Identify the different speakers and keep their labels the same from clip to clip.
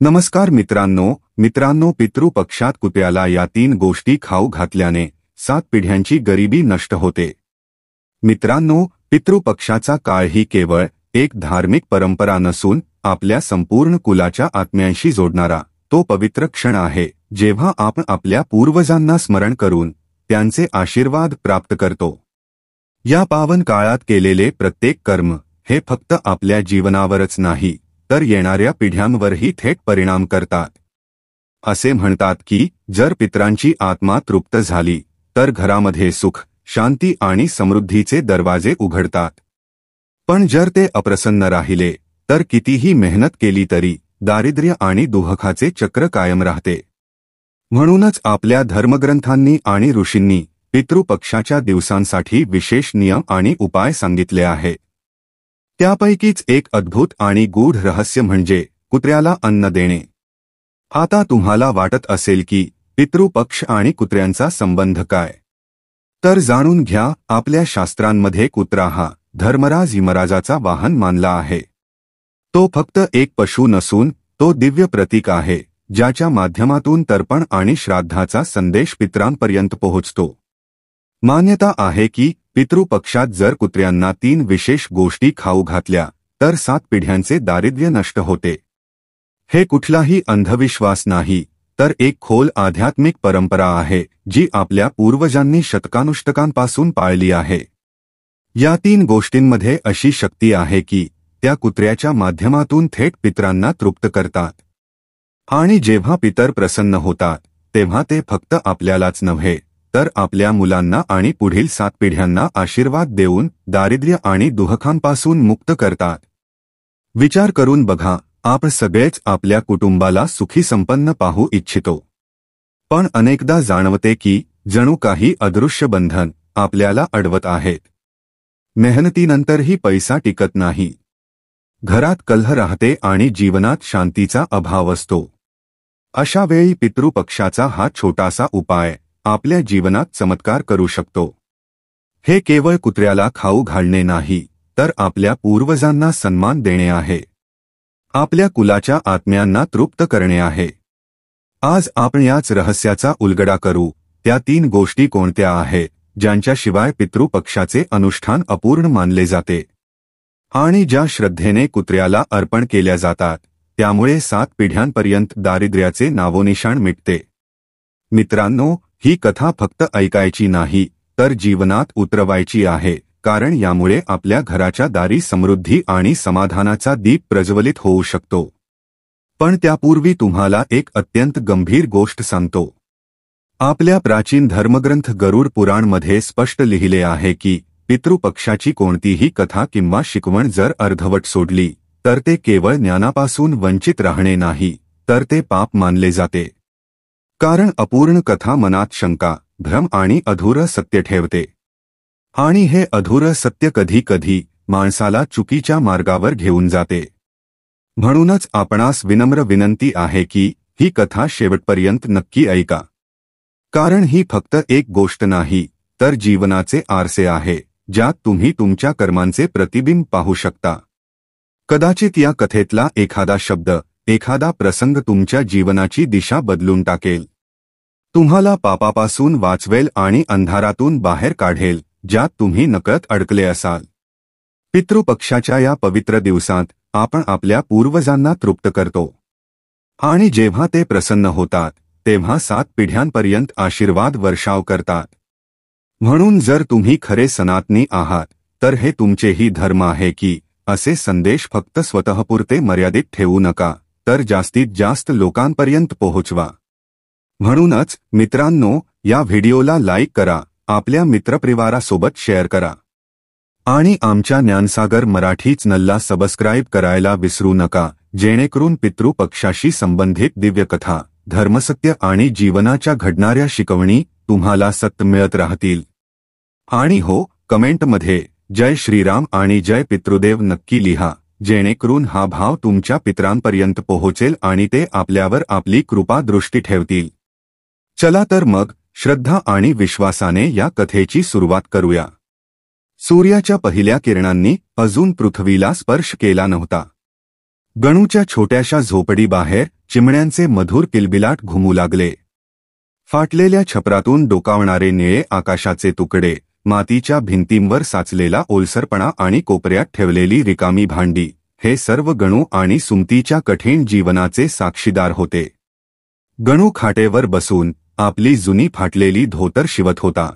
Speaker 1: नमस्कार मित्रांनो पितृपक्षात कुत्र्याला या 3 गोष्टी खाऊ घातल्याने 7 पिढ्यांची गरिबी नष्ट होते। मित्रांनो, पितृपक्षाचा काळ ही केवळ एक धार्मिक परंपरा नसून आपल्या संपूर्ण कुलाच्या आत्म्यांशी जोडणारा तो पवित्र क्षण आहे, जेव्हा आपण आपल्या पूर्वजांना स्मरण करून त्यांचे आशीर्वाद प्राप्त करतो। या पावन काळात केलेले प्रत्येक कर्म हे फक्त आपल्या जीवनावरच नाही तर येणाऱ्या पिढ्यांवरही थेट परिणाम करतात। असे म्हणतात की जर पितरांची आत्मा तृप्त झाली तर घरामध्ये सुख, शांती आणि समृद्धीचे दरवाजे उघडतात। पण जर ते अप्रसन्न राहिले तर कितीही मेहनत केली तरी दारिद्र्य आणि दुःखाचे चक्र कायम राहते। म्हणूनच आपल्या धर्मग्रंथांनी आणि ऋषींनी पितृपक्षाच्या दिवसांसाठी विशेष नियम आणि उपाय सांगितले आहेत। त्यापैकीच एक अद्भुत आणि गूढ रहस्य म्हणजे कुत्र्याला अन्न देणे। आता तुम्हाला वाटत असेल की पितृपक्ष आणि कुत्र्यांचा संबंध काय? तर जाणून घ्या, आपल्या शास्त्रांमध्ये कुत्रा हा धर्मराज यमराजाचा वाहन मानला आहे। तो फक्त एक पशु नसून तो दिव्य प्रतीक आहे, ज्याच्या माध्यमातून तर्पण आणि श्राद्धाचा संदेश पितरांपर्यंत पोहोचतो। मान्यता आहे की पितृपक्षात जर कुत्र्यांना 3 विशेष गोष्टी खाऊ घातल्या तर 7 पिढ्यांचे दारिद्र्य नष्ट होते। हे कुठलाही अंधविश्वास नाही तर एक खोल आध्यात्मिक परंपरा आहे जी आपल्या पूर्वजांनी शतकानुशतकांपासून पाळली आहे। या 3 गोष्टींमध्ये अशी शक्ती आहे की त्या कुत्र्याच्या माध्यमातून थेट पितरांना तृप्त करतात। आणि जेव्हा पितर प्रसन्न होतात तेव्हा ते फक्त आपल्यालाच नव्हे तर आपल्या मुलांना आणि पुढील 7 पिढ्यांना आशीर्वाद देऊन दारिद्र्य आणि दुःखांपासून मुक्त करतात। विचार करून बघा, आपण सगळेच आपल्या कुटुंबाला सुखी संपन्न पाहू इच्छितो, पण अनेकदा जाणवते की जणू काही अदृश्य बंधन आपल्याला अडवत आहेत। मेहनतीनंतरही पैसा टिकत नाही, घरात कलह राहते आणि जीवनात शांतीचा अभाव असतो। अशा वेळी पितृपक्षाचा हा छोटासा उपाय आपल्या जीवनात चमत्कार करू शकतो। हे केवळ कुत्र्याला खाऊ घालणे नाही तर आपल्या पूर्वजांना सन्मान देणे आहे, आपल्या कुलाच्या आत्म्यांना तृप्त करणे आहे। आज आपण याच रहस्याचा उलगडा करू। त्या 3 गोष्टी कोणत्या आहेत ज्यांच्याशिवाय पितृपक्षाचे अनुष्ठान अपूर्ण मानले जाते आणि ज्या श्रद्धेने कुत्र्याला अर्पण केल्या जातात त्यामुळे 7 पिढ्यांपर्यंत दारिद्र्याचे नावोनिशाण मिटते। मित्रांनो, ही कथा फक्त ऐकायची नाही तर जीवनात उतरवायची आहे, कारण यामुळे आपल्या घराच्या दारी समृद्धी आणि समाधानाचा दीप प्रज्वलित होऊ शकतो। पण त्यापूर्वी तुम्हाला एक अत्यंत गंभीर गोष्ट सांगतो। आपल्या प्राचीन धर्मग्रंथ गरुड पुराणमध्ये स्पष्ट लिहिले आहे की पितृपक्षाची कोणतीही कथा किंवा शिकवण जर अर्धवट सोडली तर ते केवळ ज्ञानापासून वंचित राहणे नाही तर ते पाप मानले जाते। कारण अपूर्ण कथा मनात शंका, भ्रम आणि अधूरं सत्य ठेवते, आणि हे अधूरं सत्य कधी-कधी माणसाला चुकीच्या मार्गावर घेऊन जाते। म्हणूनच आपणास विनम्र विनंती आहे की ही कथा शेवटपर्यंत नक्की ऐका, कारण ही फक्त एक गोष्ट नाही तर जीवनाचे आरसे आहे ज्यात तुम्ही तुमच्या कर्मांचे प्रतिबिंब पाहू शकता। कदाचित या कथेतला एखादा शब्द, एखादा प्रसंग तुमच्या जीवनाची दिशा बदलून टाकेल, तुम्हाला पापापासून वाचवेल आणि अंधारातून बाहेर काढेल ज्यात तुम्ही नकळत अडकले असाल। पितृपक्षाच्या या पवित्र दिवसात आपण आपल्या पूर्वजांना तृप्त करतो आणि जेव्हा ते प्रसन्न होतात तेव्हा 7 पिढ्यांपर्यंत आशीर्वाद वर्षाव करतात। म्हणून जर तुम्ही खरे सनातनी आहात तर हे तुमचेही धर्म आहे की असे संदेश फक्त स्वतःपुरते मर्यादित ठेवू नका तर जास्तीत जास्त लोकांपर्यंत पोहोचवा। म्हणूनच मित्रांनो, या व्हिडिओला लाईक करा, आपल्या मित्रपरिवारासोबत शेअर करा आणि आमच्या ज्ञानसागर मराठी चॅनलला सबस्क्राईब करायला विसरू नका, जेणेकरून पितृपक्षाशी संबंधित दिव्यकथा, धर्मसत्य आणि जीवनाच्या घडणाऱ्या शिकवणी तुम्हाला सतत मिळत राहतील। आणि हो, कमेंटमध्ये जय श्रीराम आणि जय पितृदेव नक्की लिहा, जेणेकरून हा भाव तुमच्या पितरांपर्यंत पोहोचेल आणि ते आपल्यावर आपली कृपा दृष्टी ठेवतील। चला तर मग श्रद्धा आणि विश्वासाने या कथेची सुरुवात करूया। सूर्याच्या पहिल्या किरणांनी अजून पृथ्वीला स्पर्श केला नव्हता। गणूच्या छोट्याशा झोपडीबाहेर चिमण्यांचे मधुर किलबिलाट घुमू लागले. फाटलेल्या छपरातून डोकावणारे निळे आकाशाचे तुकडे, मातीच्या भिंतींवर साचलेला ओलसरपणा आणि कोपऱ्यात ठेवलेली रिकामी भांडी, हे सर्व गणू आणि सुमतीच्या कठीण जीवनाचे साक्षीदार होते. गणू खाटेवर बसून आपली जुनी फाटलेली धोतर शिवत होता.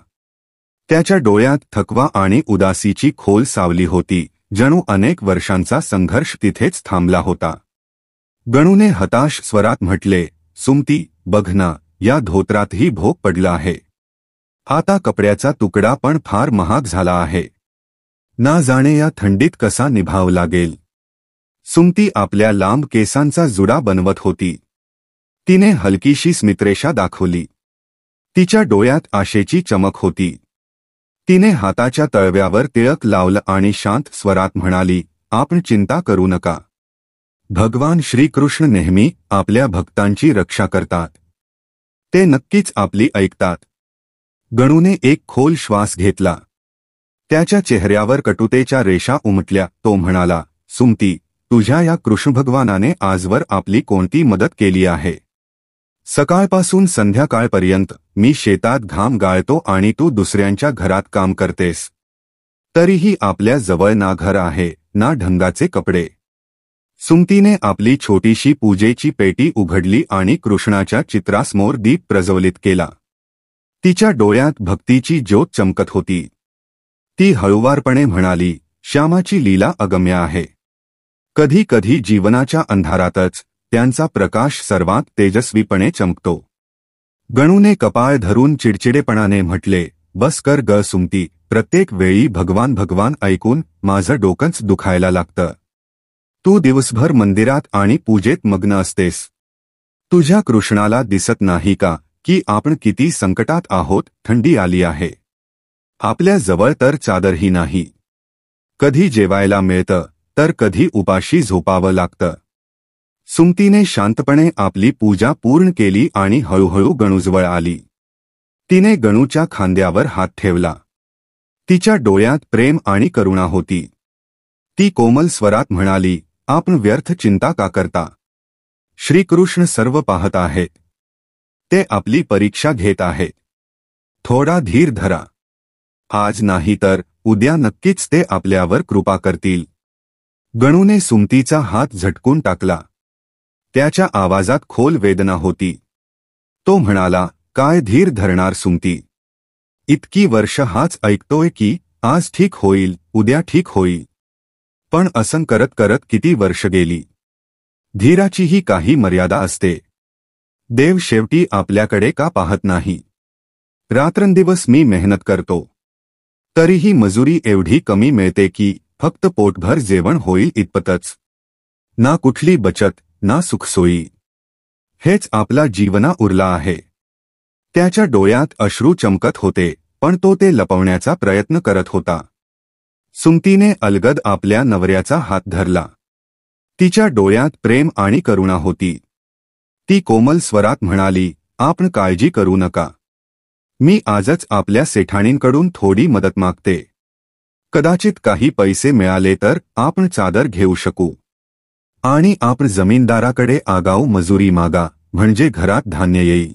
Speaker 1: त्याच्या डोळ्यात थकवा आणि उदासीची खोल सावली होती, जणू अनेक वर्षांचा संघर्ष तिथेच थांबला होता. गणूने हताश स्वरात म्हटले, सुमती, बघ ना, या धोतरातही भोग पडला आहे. आता कपड्याचा तुकडा पण फार महाग झाला आहे. ना जाणे या थंडीत कसा निभाव लागेल. सुमती आपल्या लांब केसांचा जुडा बनवत होती. तिने हलकीशी स्मितरेषा दाखवली. तिच्या डोळ्यात आशेची चमक होती. तिने हाताच्या तळव्यावर तिळक लावलं आणि शांत स्वरात म्हणाली, आपण चिंता करू नका. भगवान श्रीकृष्ण नेहमी आपल्या भक्तांची रक्षा करतात. ते नक्कीच आपली ऐकतात. गणूने एक खोल श्वास घेतला. त्याच्या चेहऱ्यावर कटुतेच्या रेषा उमटल्या. तो म्हणाला, सुमती, तुझ्या या कृष्ण भगवानाने आजवर आपली कोणती मदत केली आहे. सकाळपासून संध्याकाळपर्यंत मी शेतात घाम गाळतो आणि तू दुसऱ्यांच्या घरात काम करतेस. तरीही आपल्या जवळ ना घर आहे ना ढंगाचे कपडे. सुमतीने आपली छोटीशी पूजेची पेटी उघडली आणि कृष्णाच्या चित्रासमोर दीप प्रज्वलित केला. तिच्या डोळ्यात भक्तीची ज्योत चमकत होती. ती हळुवारपणे म्हणाली, श्यामाची लीला अगम्य आहे. कधी कधी जीवनाच्या अंधारातच त्यांचा प्रकाश सर्वात तेजस्वीपणे चमकतो. गणूने कपाळ धरून चिडचिडेपणाने म्हटले, बस कर ग सुमती, प्रत्येक वेळी भगवान भगवान ऐकून माझं डोकंच दुखायला लागतं. तू दिवसभर मंदिरात आणि पूजेत मग्न असतेस. तुझ्या कृष्णाला दिसत नाही का की आपण किती संकटात आहोत. थंडी आली आहे. आपल्या जवळ तर चादरही नाही. कधी जेवायला मिळतं तर कधी उपाशी झोपावं लागतं. सुमतीने शांतपणे आपली पूजा पूर्ण केली आणि हळूहळू गणूजवळ आली. तिने गणूच्या खांद्यावर हात ठेवला. तिच्या डोळ्यात प्रेम आणि करुणा होती. ती कोमल स्वरात म्हणाली, आपण व्यर्थ चिंता का करता. श्रीकृष्ण सर्व पाहत आहेत. ते आपली परीक्षा घेत आहेत. थोडा धीर धरा. आज नाही तर उद्या नक्कीच ते आपल्यावर कृपा करतील. गणूने सुमतीचा हात झटकून टाकला. त्याच्या आवाजात खोल वेदना होती. तो म्हणाला, काय धीर धरणार सुमती. इतकी वर्ष हाच ऐकतोय की आज ठीक होईल, उद्या ठीक होईल. पण असं करत करत किती वर्ष गेली. धीराचीही काही मर्यादा असते. देव शेवटी आपल्याकडे का पाहत नाही. रात्रंदिवस मी मेहनत करतो. तरीही मजुरी एवढी कमी मिळते की फक्त पोटभर जेवण होईल इतपतच. ना कुठली बचत ना सुखसोयी. हेच आपला जीवना उरला आहे. त्याच्या डोळ्यात अश्रू चमकत होते, पण तो ते लपवण्याचा प्रयत्न करत होता. सुमतीने अलगद आपल्या नवऱ्याचा हात धरला. तिच्या डोळ्यात प्रेम आणि करुणा होती. ती कोमल स्वरात म्हणाली, आपण काळजी करू नका. मी आजच आपल्या सेठाणींकडून थोडी मदत मागते. कदाचित काही पैसे मिळाले तर आपण चादर घेऊ शकू. आणि आपण जमीनदाराकडे आगाऊ मजुरी मागा, म्हणजे घरात धान्य येईल.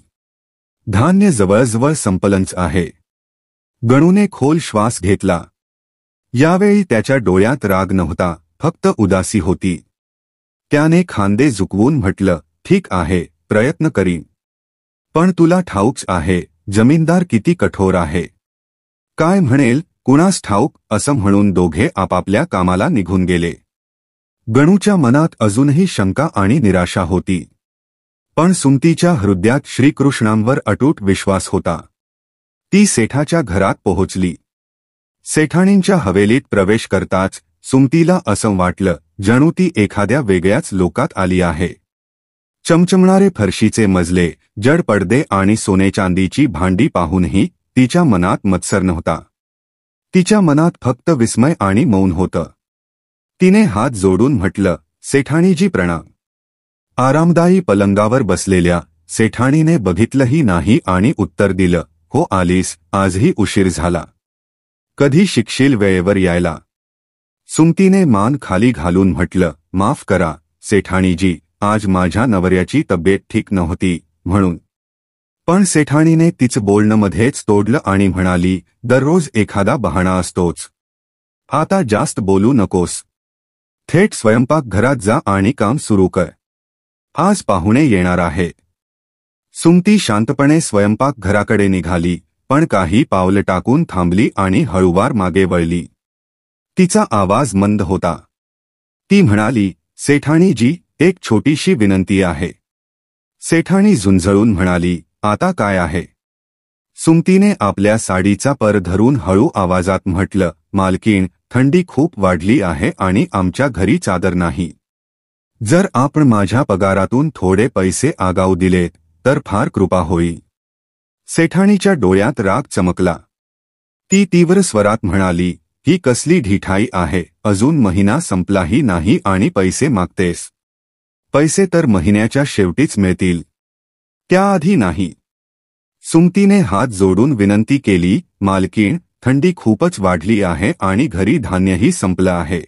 Speaker 1: धान्य जवळजवळ संपलंच आहे. गणूने खोल श्वास घेतला. यावेळी त्याच्या डोळ्यात राग नव्हता, फक्त उदासी होती. त्याने खांदे झुकवून म्हटलं, ठीक आहे, प्रयत्न करीन. पण तुला ठाऊक आहे जमीनदार किती कठोर आहे. काय म्हणेल कुणास ठाऊक, असं म्हणून दोघे आपापल्या कामाला निघून गेले. गणूच्या मनात अजूनही शंका आणि निराशा होती. पण सुमतीच्या हृदयात श्रीकृष्णांवर अटूट विश्वास होता. ती सेठाच्या घरात पोहोचली. सेठाणींच्या हवेलीत प्रवेश करताच सुमतीला असं वाटलं जणू ती एखाद्या वेगळ्याच लोकात आली आहे. चमचमणारे फरशीचे मजले, जड पडदे आणि सोनेचांदीची भांडी पाहूनही तिच्या मनात मत्सर नव्हता. तिच्या मनात फक्त विस्मय आणि मौन होतं. तिने हात जोडून म्हटलं, सेठाणीजी प्रणाम. आरामदायी पलंगावर बसलेल्या सेठाणीने बघितलंही नाही आणि उत्तर दिलं, हो आलीस, आजही उशीर झाला. कधी शिकशील वेळेवर यायला. सुमतीने मान खाली घालून म्हटलं, माफ करा, सेठाणीजी, आज माझ्या नवऱ्याची तब्येत ठीक नव्हती म्हणून. पण सेठाणीने तिचं बोलणं मध्येच तोडलं आणि म्हणाली, दररोज एखादा बहाणा असतोच. आता जास्त बोलू नकोस. थेट स्वयंपाकघरात जा आणि काम सुरू कर. आज पाहुणे येणार आहेत. सुमती शांतपणे स्वयंपाकघराकडे निघाली, पण काही पावलं टाकून थांबली आणि हळूवार मागे वळली. तिचा आवाज मंद होता. ती म्हणाली, सेठाणीजी, एक छोटीशी विनंती आहे. सेठाणी झुंझळून म्हणाली, आता काय आहे? सुमतीने आपल्या साडीचा पर धरून हळू आवाजात म्हटलं, मालकीण, थंडी खूप वाढली आहे आणि आमच्या घरी चादर नाही. जर आपण माझ्या पगारातून थोडे पैसे आगाऊ दिलेत तर फार कृपा होईल. सेठाणीच्या डोळ्यात राग चमकला. ती तीव्र स्वरात म्हणाली, ही कसली ढिठाई आहे? अजून महिना संपलाही नाही आणि पैसे मागतेस. पैसे तर महिन्याच्या शेवटीच मिळतील, त्याआधी नाही. सुमतीने हात जोडून विनंती केली, मालकीण, थंडी खूपच वाढली आहे आणि घरी धान्यही संपलं आहे.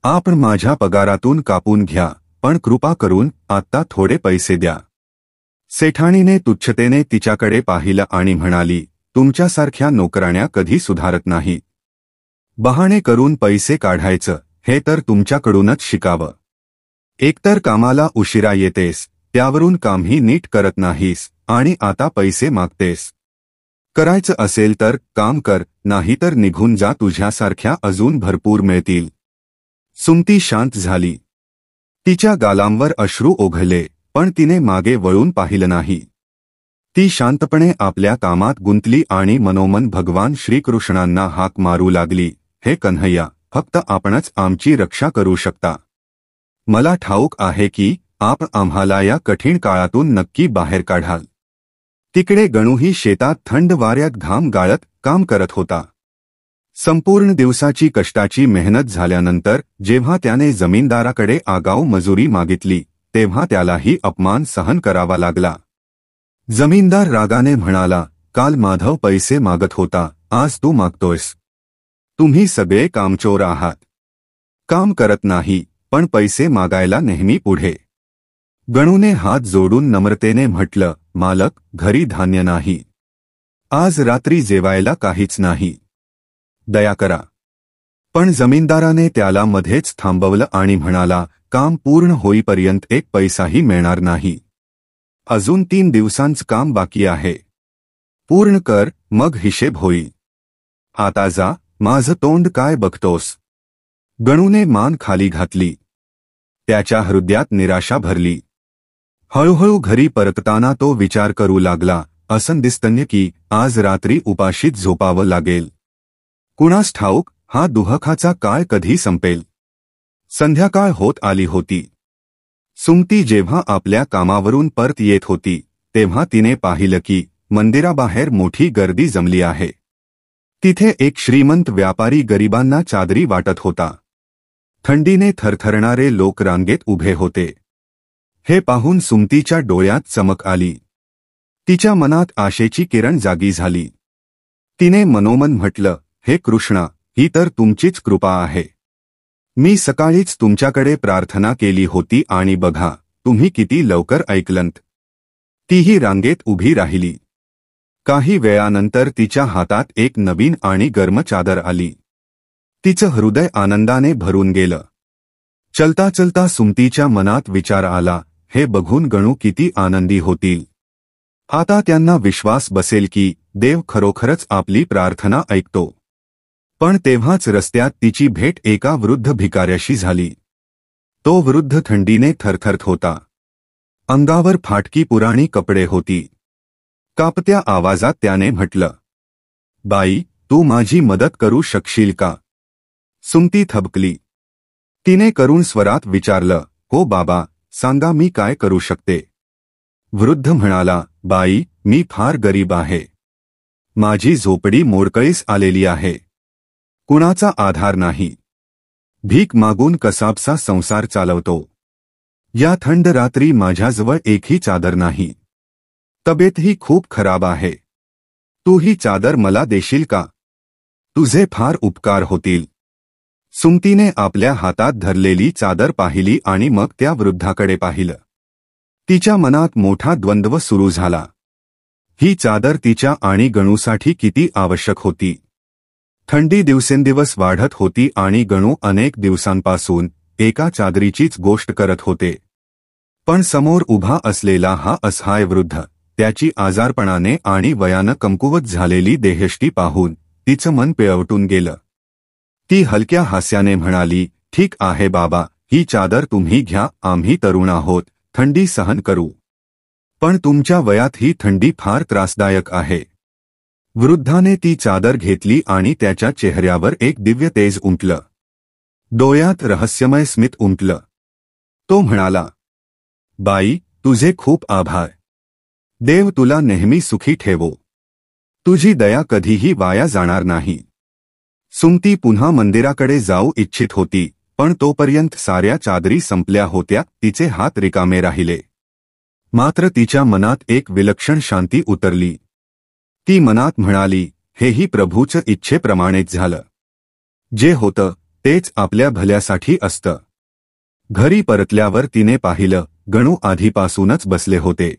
Speaker 1: आपण माझ्या पगारातून कापून घ्या, पण कृपा करून आत्ता थोडे पैसे द्या. सेठाणीने तुच्छतेने तिच्याकडे पाहिलं आणि म्हणाली, तुमच्यासारख्या नोकराण्या कधी सुधारत नाहीत. बहाणे करून पैसे काढायचं हे तर तुमच्याकडूनच शिकावं. एकतर कामाला उशिरा येतेस, त्यावरून कामही नीट करत नाहीस आणि आता पैसे मागतेस. करायचं असेल तर काम कर, नाहीतर निघून जा. तुझ्यासारख्या अजून भरपूर मिळतील. सुमती शांत झाली. तिच्या गालांवर अश्रू ओघळले, पण तिने मागे वळून पाहिलं नाही. ती शांतपणे आपल्या कामात गुंतली आणि मनोमन भगवान श्रीकृष्णांना हाक मारू लागली, हे कन्हैया, फक्त आपणच आमची रक्षा करू शकता. मला ठाऊक आहे की आप आम्हाला या कठीण काळातून नक्की बाहेर काढाल. तिकडे गणूही शेतात थंड वाऱ्यात घाम गाळत काम करत होता. संपूर्ण दिवसाची कष्टाची मेहनत झाल्यानंतर जेव्हा त्याने जमीनदाराकडे आगाऊ मजुरी मागितली, तेव्हा त्यालाही अपमान सहन करावा लागला. जमीनदार रागाने म्हणाला, काल माधव पैसे मागत होता, आज तू मागतोयस. तुम्ही सगळे कामचोर आहात. काम करत नाही, पण पैसे मागायला नेहमी पुढे. गणूने हात जोडून नम्रतेने म्हटलं, मालक, घरी धान्य नाही. आज रात्री जेवायला काहीच नाही. दया करा. पण जमीनदाराने त्याला मध्येच थांबवलं आणि म्हणाला, काम पूर्ण होईपर्यंत एक पैसाही मिळणार नाही. अजून 3 दिवसांचं काम बाकी आहे. पूर्ण कर, मग हिशेब होईल. आता जा, माझं तोंड काय बघतोस? गणूने मान खाली घातली. त्याच्या हृदयात निराशा भरली. हळूहळू घरी परतताना तो विचार करू लागला, असं दिसतंय की आज रात्री उपाशीत झोपावं लागेल. कुणास ठाऊक हा दुःखाचा काळ कधी संपेल. संध्याकाळ होत आली होती. सुमती जेव्हा आपल्या कामावरून परत येत होती, तेव्हा तिने पाहिलं की मंदिराबाहेर मोठी गर्दी जमली आहे. तिथे एक श्रीमंत व्यापारी गरिबांना चादरी वाटत होता. थंडीने थरथरणारे लोक रांगेत उभे होते. हे पाहून सुमतीच्या डोळ्यात चमक आली. तिच्या मनात आशेची किरण जागी झाली. तिने मनोमन म्हटलं, हे कृष्णा, ही तर तुमचीच कृपा आहे. मी सकाळीच तुमच्याकडे प्रार्थना केली होती आणि बघा, तुम्ही किती लवकर ऐकलंत. तीही रांगेत उभी राहिली. काही वेळानंतर तिच्या हातात एक नवीन आणि गर्म चादर आली. तिचं हृदय आनंदाने भरून गेलं. चलता चलता सुमतीच्या मनात विचार आला, हे बघून गणू किती आनंदी होतील. आता त्यांना विश्वास बसेल की देव खरोखरच आपली प्रार्थना ऐकतो. पण तेव्हाच रस्त्यात तिची भेट एका वृद्ध भिकाऱ्याशी झाली. तो वृद्ध थंडीने थरथरत होता. अंगावर फाटकी पुराणी कपडे होती. कापत्या आवाजात त्याने म्हटलं, बाई, तू माझी मदत करू शकशील का? सुमती थबकली. तिने करुण स्वरात विचारलं, हो बाबा, सांगा, मी काय करू शकते? वृद्ध म्हणाला, बाई, मी फार गरीब आहे. माझी झोपडी मोडकळीस आलेली आहे. कुणाचा आधार नाही. भीक मागून कसाबसा संसार चालवतो. या थंड रात्री माझ्याजवळ एकही चादर नाही. तब्येतही खूप खराब आहे. तू ही चादर मला देशील का? तुझे फार उपकार होतील. सुमतीने आपल्या हातात धरलेली चादर पाहिली आणि मग त्या वृद्धाकडे पाहिलं. तिच्या मनात मोठा द्वंद्व सुरू झाला. ही चादर तिच्या आणि गणूसाठी किती आवश्यक होती. थंडी दिवसेंदिवस वाढत होती आणि गणू अनेक दिवसांपासून एका चादरीचीच गोष्ट करत होते. पण समोर उभा असलेला हा असहाय वृद्ध, त्याची आजारपणाने आणि वयानं कमकुवत झालेली देहष्टी पाहून तिचं मन पिळवटून गेलं. ती हलक्या हास्याने म्हणाली, ठीक आहे बाबा, ही चादर तुम्ही घ्या, आम्ही तरुण आहोत, थंडी सहन करू. पण तुमच्या वयात ही थंडी फार त्रासदायक आहे. वृद्धाने ती चादर घेतली आणि त्याच्या चेहऱ्यावर एक दिव्य तेज उमटलं. डोळ्यात रहस्यमय स्मित उमटलं. तो म्हणाला, बाई, तुझे खूप आभार. देव तुला नेहमी सुखी ठेवो. तुझी दया कधीही वाया जाणार नाही. सुमती पुन्हा मंदिराकडे जाऊ इच्छित होती, पण तोपर्यंत साऱ्या चादरी संपल्या होत्या. तिचे हात रिकामे राहिले. मात्र तिच्या मनात एक विलक्षण शांती उतरली. ती मनात म्हणाली, हेही प्रभूच्या इच्छेप्रमाणेच झालं. जे होतं तेच आपल्या भल्यासाठी असतं. घरी परतल्यावर तिने पाहिलं, गणू आधीपासूनच बसले होते.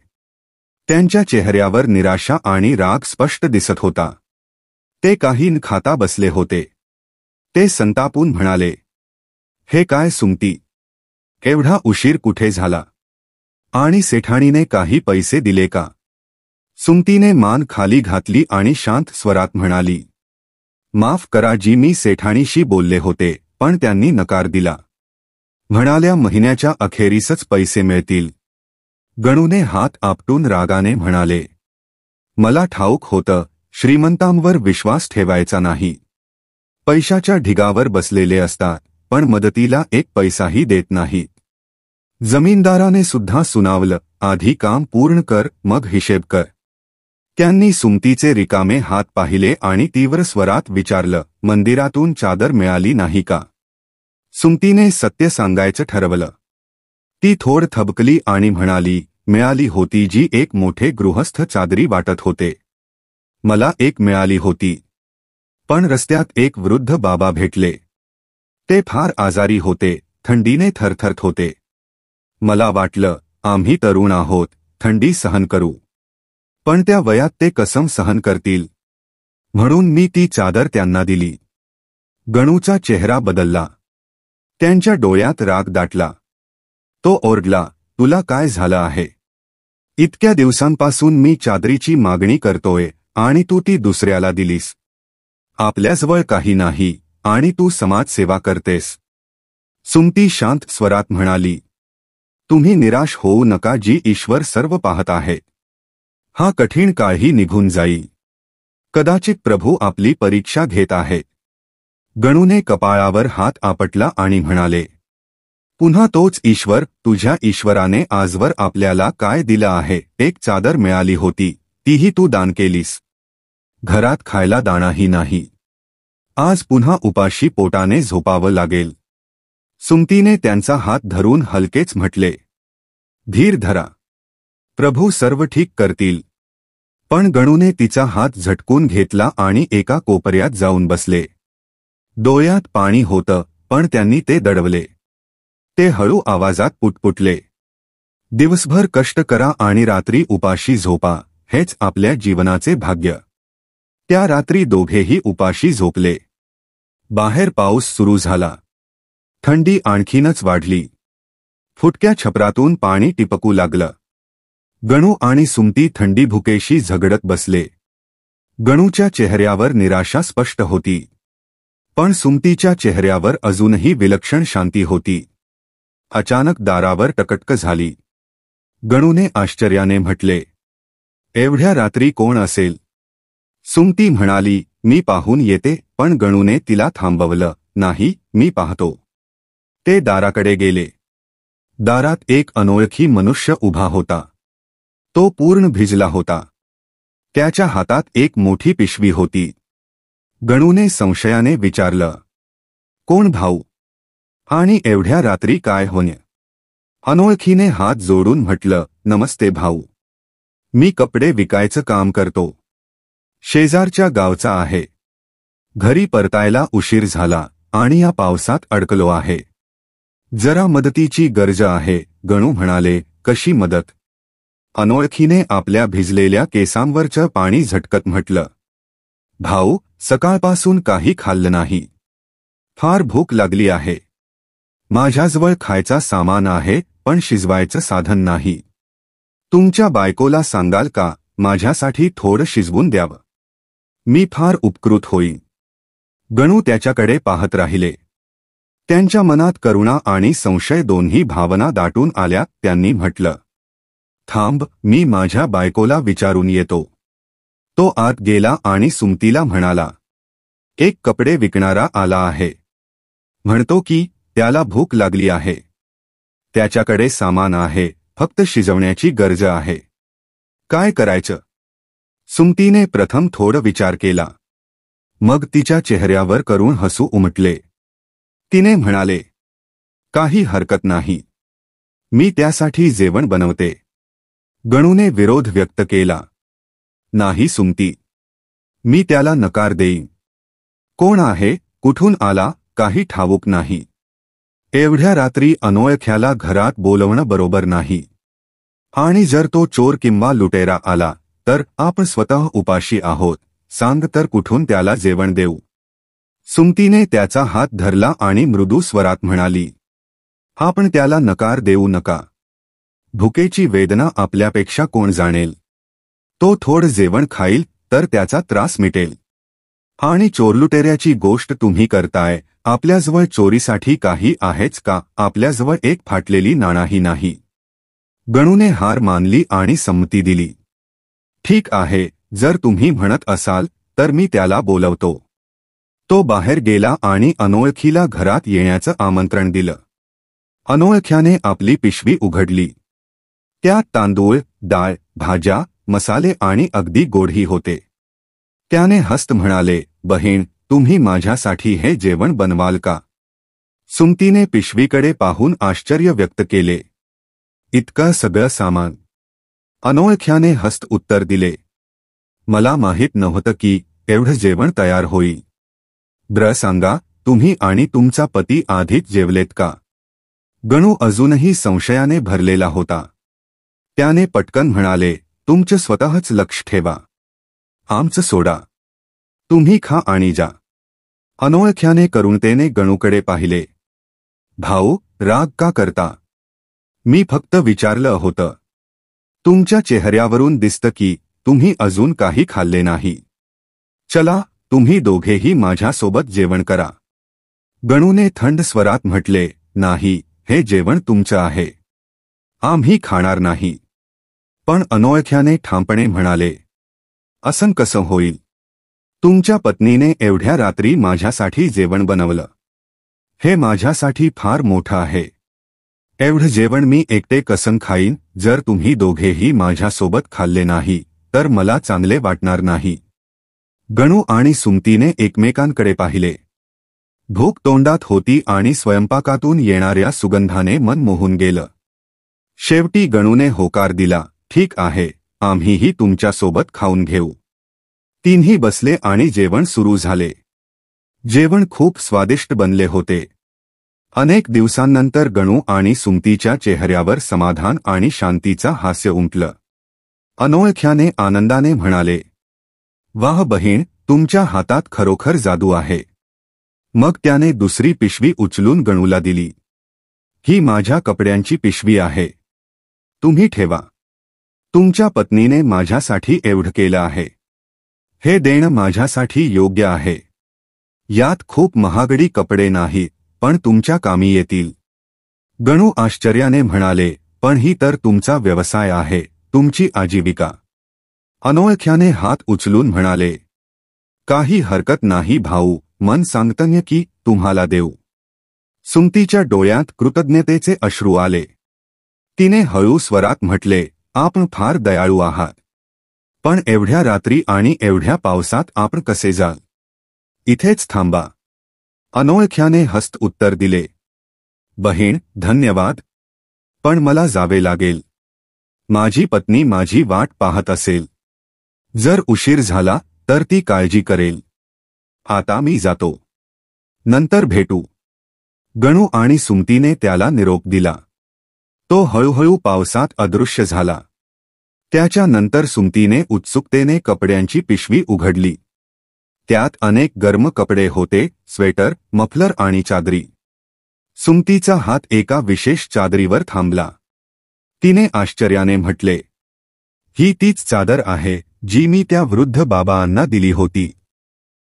Speaker 1: त्यांच्या चेहऱ्यावर निराशा आणि राग स्पष्ट दिसत होता. ते काही न खाता बसले होते. ते संतापून म्हणाले, हे काय सुमती, एवढा उशीर कुठे झाला? आणि सेठाणीने काही पैसे दिले का? सुमतीने मान खाली घातली आणि शांत स्वरात म्हणाली, माफ करा जी, मी सेठाणीशी बोलले होते, पण त्यांनी नकार दिला. म्हणाल्या महिन्याच्या अखेरीसच पैसे मिळतील. गणूने हात आपटून रागाने म्हणाले, मला ठाऊक होतं, श्रीमंतांवर विश्वास ठेवायचा नाही. पैशाच्या ढिगावर बसलेले असतात, पण मदतीला एक पैसाही देत नाहीत. जमीनदाराने सुद्धा सुनावलं, आधी काम पूर्ण कर, मग हिशेब कर. त्यांनी सुमतीचे रिकामे हात पाहिले आणि तीव्र स्वरात विचारलं, मंदिरातून चादर मिळाली नाही का? सुमतीने सत्य सांगायचं ठरवलं. ती थोड थबकली आणि म्हणाली, मिळाली होती जी, एक मोठे गृहस्थ चादरी वाटत होते. मला एक मिळाली होती. पण रस्त्यात एक वृद्ध बाबा भेटले. ते फार आजारी होते, थंडीने थरथरत होते. मला वाटलं, आम्ही तरुण आहोत, थंडी सहन करू. पण त्या वयात ते कसं सहन करतील? म्हणून मी ती चादर त्यांना दिली. गणूचा चेहरा बदलला. त्यांच्या डोळ्यात राग दाटला. तो ओरडला, तुला काय झालं आहे? इतक्या दिवसांपासून मी चादरीची मागणी करतोय आणि तू ती दुसऱ्याला दिलीस. आपल्याजवळ काही नाही आणि तू समाजसेवा करतेस. सुमती शांत स्वरात म्हणाली, तुम्ही निराश होऊ नका जी, ईश्वर सर्व पाहत आहे. हा कठीण काळही निघून जाईल. कदाचित प्रभू आपली परीक्षा घेत आहेत. गणूने कपाळावर हात आपटला आणि म्हणाले, पुन्हा तोच ईश्वर, तुझ्या ईश्वराने आजवर आपल्याला काय दिलं आहे? एक चादर मिळाली होती, तीही तू दान केलीस. घरात खायला दाणाही नाही. आज पुन्हा उपाशी पोटाने झोपावं लागेल. सुमतीने त्यांचा हात धरून हलकेच म्हटले, धीर धरा, प्रभू सर्व ठीक करतील. पण गणूने तिचा हात झटकून घेतला आणि एका कोपऱ्यात जाऊन बसले. डोळ्यात पाणी होतं, पण त्यांनी ते दडवले. ते हळू आवाजात पुटपुटले, दिवसभर कष्ट करा आणि रात्री उपाशी झोपा, हेच आपल्या जीवनाचे भाग्य. त्या रात्री दोघेही उपाशी झोपले. बाहेर पाऊस सुरू झाला. थंडी आणखीनच वाढली. फुटक्या छपरातून पाणी टिपकू लागलं. गणू आणि सुमती थंडी भुकेशी झगडत बसले. गणूच्या चेहऱ्यावर निराशा स्पष्ट होती, पण सुमतीच्या चेहऱ्यावर अजूनही विलक्षण शांती होती. अचानक दारावर टकटक झाली. गणूने आश्चर्याने म्हटले, एवढ्या रात्री कोण असेल? सुमती म्हणाली, मी पाहून येते. पण गणूने तिला थांबवलं, नाही, मी पाहतो. ते दाराकडे गेले. दारात एक अनोळखी मनुष्य उभा होता. तो पूर्ण भिजला होता. त्याच्या हातात एक मोठी पिशवी होती. गणूने संशयाने विचारलं, कोण भाऊ? आणि एवढ्या रात्री काय होणे? अनोळखीने हात जोडून म्हटलं, नमस्ते भाऊ. मी कपडे विकायचं काम करतो. शेजारच्या गावचा आहे. घरी परतायला उशीर झाला आणि या पावसात अडकलो आहे. जरा मदतीची गरज आहे. गणू म्हणाले, कशी मदत? अनोळखीने आपल्या भिजलेल्या केसांवरचं पाणी झटकत म्हटलं, भाऊ, सकाळपासून काही खाल्लं नाही. फार भूक लागली आहे. माझ्याजवळ खायचा सामान आहे, पण शिजवायचं साधन नाही. तुमच्या बायकोला सांगाल का माझ्यासाठी थोडं शिजवून द्यावं? मी फार उपकृत होईन. गणू त्याच्याकडे पाहत राहिले. त्यांच्या मनात करुणा आणि संशय दोन्ही भावना दाटून आल्या. त्यांनी म्हटलं, थांब, मी माझ्या बायकोला विचारून येतो. तो आत गेला आणि सुमतीला म्हणाला, एक कपडे विकणारा आला आहे. म्हणतो की त्याला भूक लागली आहे. त्याच्याकडे सामान आहे, फक्त शिजवण्याची गरज आहे. काय करायचं? सुमतीने प्रथम थोडं विचार केला. मग तिच्या चेहऱ्यावर करुण हसू उमटले. तिने म्हणाले, काही हरकत नाही. मी त्यासाठी जेवण बनवते. गणूने विरोध व्यक्त केला. नाही सुमती, मी त्याला नकार देईन. कोण आहे, कुठून आला, काही ठाऊक नाही. एवढ्या रात्री अनोळख्याला घरात बोलवणं बरोबर नाही. आणि जर तो चोर किंवा लुटेरा आला तर आपण स्वतः उपाशी आहोत. सांग तर कुठून त्याला जेवण देऊ? सुमतीने त्याचा हात धरला आणि मृदू स्वरात म्हणाली, आपण त्याला नकार देऊ नका. भुकेची वेदना आपल्यापेक्षा कोण जाणेल? तो थोडं जेवण खाईल तर त्याचा त्रास मिटेल. आणि चोरलुटेऱ्याची गोष्ट तुम्ही करताय. आपल्याजवळ चोरीसाठी काही आहेच का? आपल्याजवळ एक फाटलेली नाणाही नाही. गणूने हार मानली आणि संमती दिली. ठीक आहे, जर तुम्ही म्हणत असाल तर मी त्याला बोलवतो. तो बाहेर गेला आणि अनोळखीला घरात येण्याचं आमंत्रण दिलं. अनोळख्याने आपली पिशवी उघडली. त्यात तांदूळ, डाळ, भाज्या, मसाले आणि अगदी गोडही होते. त्याने हस्त म्हणाले, बहीण, तुम्ही माझ्यासाठी हे जेवण बनवाल का? सुमतीने पिशवीकडे पाहून आश्चर्य व्यक्त केले. इतकं सगळं सामान? अनोळख्याने हस्त उत्तर दिले, मला माहीत नव्हतं की एवढं जेवण तयार होईल. ब्र सांगा, तुम्ही आणि तुमचा पती आधीच जेवलेत का? गणू अजूनही संशयाने भरलेला होता. त्याने पटकन म्हणाले, तुमचं स्वतःच लक्ष ठेवा. आमचं सोडा. तुम्ही खा आणि जा. अनोळख्याने करुणतेने गणूकडे पाहिले. भाऊ, राग का करता? मी फक्त विचारलं होतं. तुमच्या चेहऱ्यावरून दिसतं की तुम्ही अजून काही खाल्ले नाही. चला, तुम्ही दोघेही माझ्यासोबत जेवण करा. गणूने थंड स्वरात म्हटले, नाही, हे जेवण तुमचं आहे. आम्ही खाणार नाही. पण अनोळख्याने ठामपणे म्हणाले, असं कसं होईल? तुमच्या पत्नीने एवढ्या रात्री माझ्यासाठी जेवण बनवलं. हे माझ्यासाठी फार मोठं आहे. एवढं जेवण मी एकटे कसं खाईन? जर तुम्ही दोघेही माझ्यासोबत खाल्ले नाही तर मला चांगले वाटणार नाही. गणू आणि सुमतीने एकमेकांकडे पाहिले. भूक तोंडात होती आणि स्वयंपाकातून येणाऱ्या सुगंधाने मन मोहून गेलं. शेवटी गणूने होकार दिला, ठीक आहे, आम्हीही तुमच्यासोबत खाऊन घेऊ. तिन्ही बसले आणि जेवण सुरू झाले. जेवण खूप स्वादिष्ट बनले होते. अनेक दिवसांनंतर गणू आणि सुमतीच्या चेहऱ्यावर समाधान आणि शांतीचा हास्य उमटलं. अनोळख्याने आनंदाने म्हणाले, वाह बहीण, तुमच्या हातात खरोखर जादू आहे. मग त्याने दुसरी पिशवी उचलून गणूला दिली. ही माझ्या कपड्यांची पिशवी आहे. तुम्ही ठेवा. तुमच्या पत्नीने माझ्यासाठी एवढं केलं आहे. हे देणं माझ्यासाठी योग्य आहे. यात खूप महागडी कपडे नाहीत, पण तुमच्या कामी येतील. गणू आश्चर्याने म्हणाले, पण ही तर तुमचा व्यवसाय आहे, तुमची आजीविका. अनोळख्याने हात उचलून म्हणाले, काही हरकत नाही भाऊ, मन सांगतंय की तुम्हाला देऊ. सुमतीच्या डोळ्यात कृतज्ञतेचे अश्रू आले. तिने हळू स्वरात म्हटले, आपण फार दयाळू आहात. पण एवढ्या रात्री आणि एवढ्या पावसात आपण कसे जाल? इथेच थांबा. अनोळख्याने हस्त उत्तर दिले, बहीण, धन्यवाद, पण मला जावे लागेल. माझी पत्नी माझी वाट पाहत असेल. जर उशीर झाला तर ती काळजी करेल. आता मी जातो. नंतर भेटू. गणू आणि सुमतीने त्याला निरोप दिला. तो हळूहळू पावसात अदृश्य झाला. त्याच्यानंतर सुमतीने उत्सुकतेने कपड्यांची पिशवी उघडली. त्यात अनेक गरम कपडे होते, स्वेटर, मफलर आणि चादरी. सुमतीचा हात एका विशेष चादरीवर थांबला. तिने आश्चर्याने म्हटले, ही तीच चादर आहे जी मी त्या वृद्ध बाबांना दिली होती.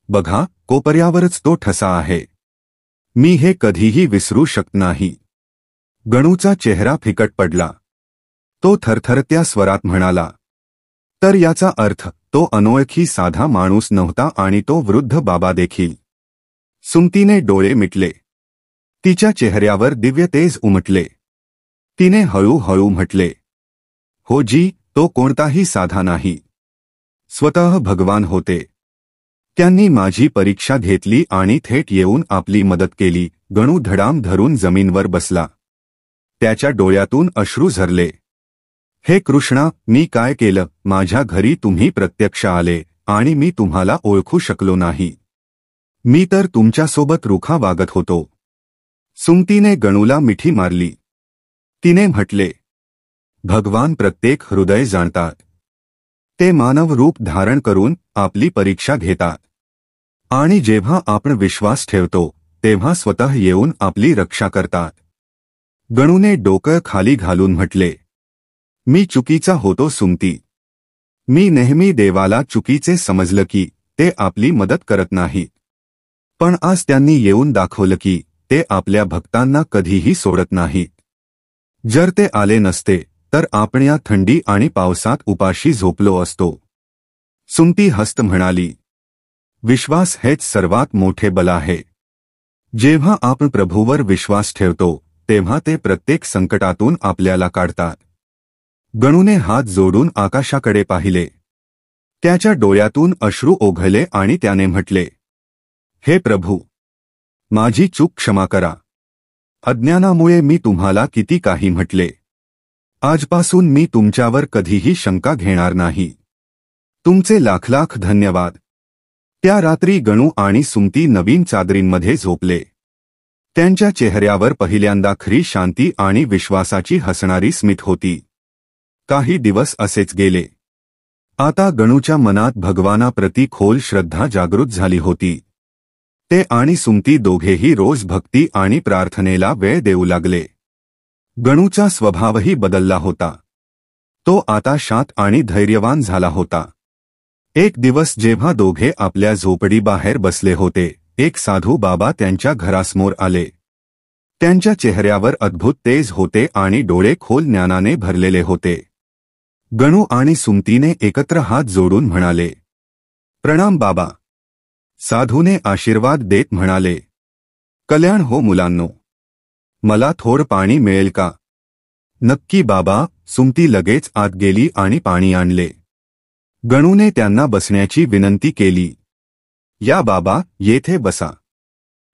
Speaker 1: बघा, कोपऱ्यावरच तो ठसा आहे. मी हे कधीही विसरू शकत नाही. गणूचा चेहरा फिकट पडला. तो थरथरत्या स्वरात म्हणाला, तर याचा अर्थ तो अनोळखी साधा माणूस नव्हता आणि तो वृद्ध बाबा देखील. सुमतीने डोळे मिटले. तिच्या चेहऱ्यावर दिव्य तेज उमटले. तिने हळूहळू म्हटले, हो जी, तो कोणताही साधा नाही. स्वतः भगवान होते. त्यांनी माझी परीक्षा घेतली आणि थेट येऊन आपली मदत केली. गणू धडाम धरून जमीनवर बसला. त्याच्या डोळ्यातून अश्रू झरले. हे कृष्णा, मी काय केलं? माझ्या घरी तुम्ही प्रत्यक्ष आले आणि मी तुम्हाला ओळखू शकलो नाही. मी तर तुमच्यासोबत रुखा वागत होतो. सुमतीने गणूला मिठी मारली. तिने म्हटले, भगवान प्रत्येक हृदय जाणतात. ते मानव रूप धारण करून आपली परीक्षा घेतात. आणि जेव्हा आपण विश्वास ठेवतो तेव्हा स्वतः येऊन आपली रक्षा करतात. गणूने डोकं खाली घालून म्हटले, मी चुकीचा होतो सुमती. मी नेहमी देवाला चुकीचे समजलं की ते आपली मदत करत नाहीत. पण आज त्यांनी येऊन दाखवलं की ते आपल्या भक्तांना कधीही सोडत नाहीत. जर ते आले नसते तर आपण या थंडी आणि पावसात उपाशी झोपलो असतो. सुमती हस्त म्हणाली, विश्वास हेच सर्वात मोठे बल आहे. जेव्हा आपण प्रभूवर विश्वास ठेवतो तेव्हा ते प्रत्येक संकटातून आपल्याला काढतात. गणूने हात जोडून आकाशाकडे पाहिले. त्याच्या डोळ्यातून अश्रू ओघळले आणि त्याने म्हटले, हे प्रभू, माझी चूक क्षमा करा. अज्ञानामुळे मी तुम्हाला किती काही म्हटले. आजपासून मी तुमच्यावर कधीही शंका घेणार नाही. तुमचे लाख लाख धन्यवाद. त्या रात्री गणू आणि सुमती नवीन चादरींमध्ये झोपले. त्यांच्या चेहऱ्यावर पहिल्यांदा खरी शांती आणि विश्वासाची हसणारी स्मित होती. काही दिवस असेच गेले. आता गणूच्या मनात भगवानाप्रती खोल श्रद्धा जागृत झाली होती. ते आणि सुमती दोघेही रोज भक्ती आणि प्रार्थनेला वेळ देऊ लागले. गणूचा स्वभावही बदलला होता. तो आता शांत आणि धैर्यवान झाला होता. एक दिवस जेव्हा दोघे आपल्या झोपडीबाहेर बसले होते, एक साधू बाबा त्यांच्या घरासमोर आले. त्यांच्या चेहऱ्यावर अद्भुत तेज होते आणि डोळे खोल ज्ञानाने भरलेले होते. गणू आणि सुमतीने एकत्र हात जोडून म्हणाले, प्रणाम बाबा. साधूने आशीर्वाद देत म्हणाले, कल्याण हो मुलांनो. मला थोडं पाणी मिळेल का? नक्की बाबा. सुमती लगेच आत गेली आणि पाणी आणले. गणूने त्यांना बसण्याची विनंती केली. या बाबा, येथे बसा.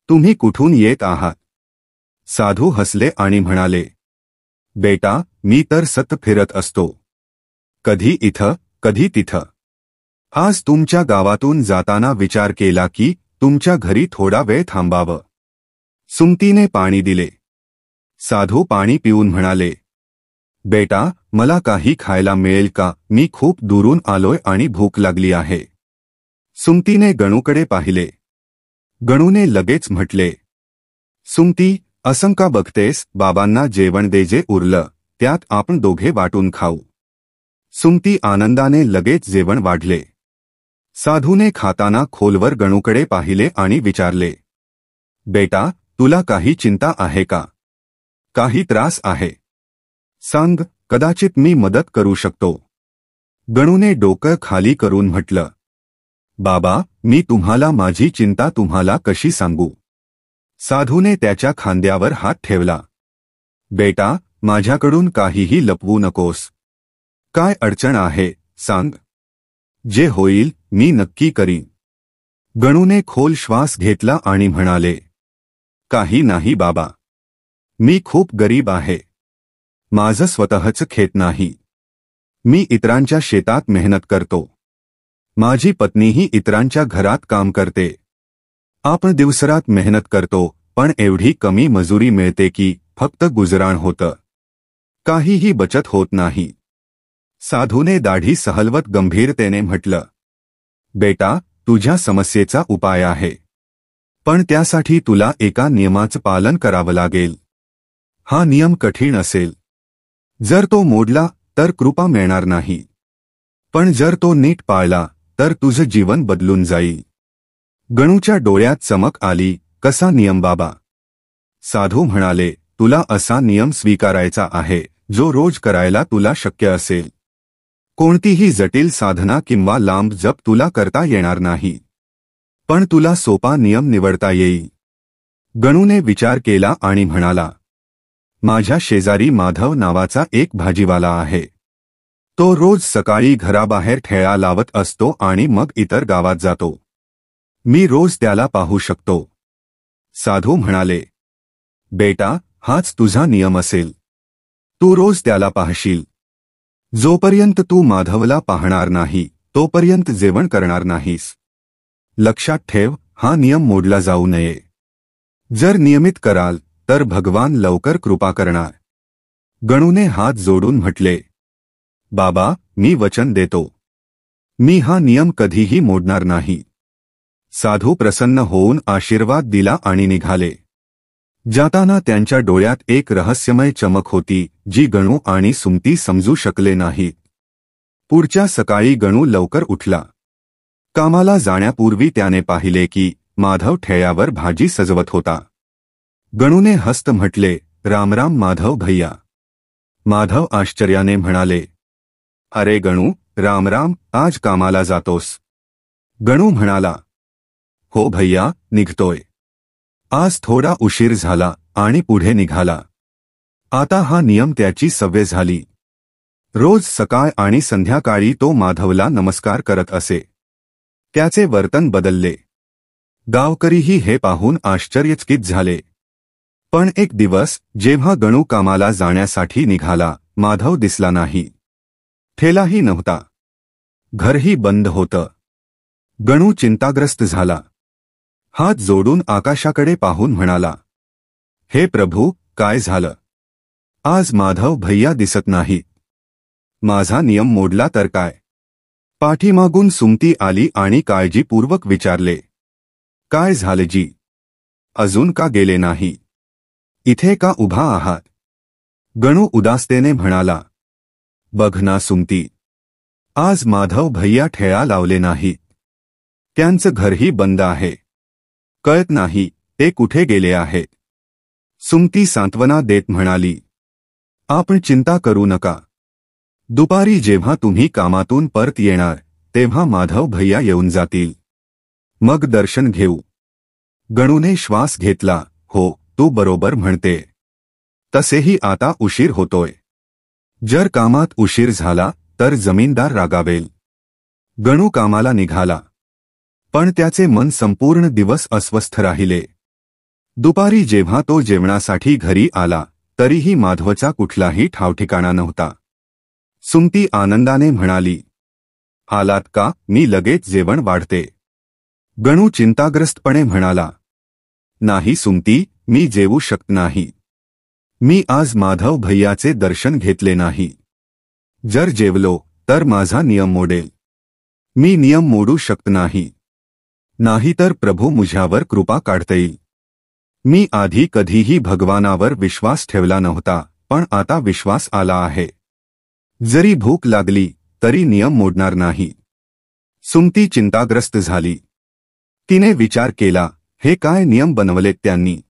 Speaker 1: तुम्ही कुठून येत आहात? साधू हसले आणि म्हणाले, बेटा, मी तर सतत फिरत असतो. कधी इथं, कधी तिथं. आज तुमच्या गावातून जाताना विचार केला की तुमच्या घरी थोडा वेळ थांबावं. सुमतीने पाणी दिले. साधू पाणी पिऊन म्हणाले, बेटा, मला काही खायला मिळेल का? मी खूप दुरून आलोय आणि भूक लागली आहे. सुमतीने गणूकडे पाहिले. गणूने लगेच म्हटले, सुमती, असं का बघतेस? बाबांना जेवण दे, जे उरलं त्यात आपण दोघे वाटून खाऊ. सुमती आनंदाने लगेच जेवण वाढले. साधूने खाताना खोलवर गणूकडे पाहिले आणि विचारले, बेटा, तुला काही चिंता आहे का? काही त्रास आहे? सांग, कदाचित मी मदत करू शकतो. गणूने डोकं खाली करून म्हटलं, बाबा, मी तुम्हाला माझी चिंता तुम्हाला कशी सांगू? साधूने त्याच्या खांद्यावर हात ठेवला. बेटा, माझ्याकडून काहीही लपवू नकोस. काय अडचण आहे, सांग. जे होईल मी नक्की करीन. गणूने खोल श्वास घेतला आणि म्हणाले, काही नाही बाबा. मी खूप गरीब आहे. माझं स्वतःचं खेत नाही. मी इतरांच्या शेतात मेहनत करतो. माझी पत्नीही इतरांच्या घरात काम करते. आपण दिवसरात मेहनत करतो, पण एवढी कमी मजुरी मिळते की फक्त गुजराण होतं, काहीही बचत होत नाही. साधूने दाढी सहलवत गंभीरतेने म्हटलं, बेटा, तुझ्या समस्येचा उपाय आहे, पण त्यासाठी तुला एका नियमाचं पालन करावं लागेल. हा नियम कठीण असेल. जर तो मोडला तर कृपा मिळणार नाही, पण जर तो नीट पाळला तर तुझं जीवन बदलून जाईल. गणूच्या डोळ्यात चमक आली. कसा नियम बाबा? साधू म्हणाले, तुला असा नियम स्वीकारायचा आहे जो रोज करायला तुला शक्य असेल. कोणतीही जटिल साधना किंवा लांब जप तुला करता येणार नाही, पण तुला सोपा नियम निवडता येईल. गणूने विचार केला आणि म्हणाला, माझ्या शेजारी माधव नावाचा एक भाजीवाला आहे. तो रोज सकाळी घराबाहेर ठेळा लावत असतो आणि मग इतर गावात जातो. मी रोज त्याला पाहू शकतो. साधू म्हणाले, बेटा, हाच तुझा नियम असेल. तू रोज त्याला पाहशील. जोपर्यंत तू माधवला पाहणार नाही तोपर्यंत जेवण करणार नाहीस. लक्षात ठेव, हा नियम मोडला जाऊ नये. जर नियमित कराल तर भगवान लवकर कृपा करणार. गणूने हात जोडून म्हटले, बाबा, मी वचन देतो. मी हा नियम कधीही मोडणार नाही. साधू प्रसन्न होऊन आशीर्वाद दिला आणि निघाले. जाताना त्यांच्या डोळ्यात एक रहस्यमय चमक होती जी गणू आणि सुमती समजू शकले नाहीत. पुढच्या सकाळी गणू लवकर उठला. कामाला जाण्यापूर्वी त्याने पाहिले की माधव ठेळ्यावर भाजी सजवत होता. गणूने हस्त म्हटले, रामराम माधव भैया. माधव आश्चर्याने म्हणाले, अरे गणू, रामराम, आज कामाला जातोस? गणू म्हणाला, हो भैया, निघतोय. आज थोडा उशीर झाला आणि पुढे निघाला. आता हा नियम त्याची सवय झाली. रोज सकाळ आणि संध्याकाळी तो माधवला नमस्कार करत असे. त्याचे वर्तन बदलले. गावकरीही हे पाहून आश्चर्यचकित झाले. पण एक दिवस जेव्हा गणू कामाला जाण्यासाठी निघाला, माधव दिसला नाही. ठेलाही नव्हता. घरही बंद होतं. गणू चिंताग्रस्त झाला. हात जोडून आकाशाकडे पाहून म्हणाला, हे प्रभू, काय झालं? आज माधव भैया दिसत नाहीत. माझा नियम मोडला तर काय? पाठीमागून सुमती आली आणि काळजीपूर्वक विचारले, काय झालं जी? अजून का गेले नाही? इथे का उभा आहात? गणू उदासतेने म्हणाला, बघ ना सुमती, आज माधव भैया ठेळा लावले नाहीत. त्यांचं घरही बंद आहे. कळत नाही ते कुठे गेले आहेत. सुमती सांत्वना देत म्हणाली, आपण चिंता करू नका. दुपारी जेव्हा तुम्ही कामातून परत येणार तेव्हा माधव भैया येऊन जातील. मग दर्शन घेऊ. गणूने श्वास घेतला. हो, तू बरोबर म्हणते. तसेही आता उशीर होतोय. जर कामात उशीर झाला तर जमीनदार रागावेल. गणू कामाला निघाला. पण त्याचे मन संपूर्ण दिवस अस्वस्थ राहिले. दुपारी जेव्हा तो जेवणासाठी घरी आला तरीही माधवचा कुठलाही ठावठिकाणा नव्हता. सुमती आनंदाने म्हणाली, आलात का? मी लगेच जेवण वाढते. गणू चिंताग्रस्तपणे म्हणाला, नाही सुमती, मी जेवू शकत नाही. मी आज माधव भैयाचे दर्शन घेतले नाही. जर जेवलो तर माझा नियम मोडेल. मी नियम मोडू शकत नाही. नाहीतर प्रभू मुझ्यावर कृपा काढतील. मी आधी कधीही भगवानावर विश्वास ठेवला नव्हता, पण आता विश्वास आला आहे. जरी भूक लागली तरी नियम मोडणार नाही. सुमती चिंताग्रस्त झाली. तिने विचार केला, हे काय नियम बनवलेत त्यांनी?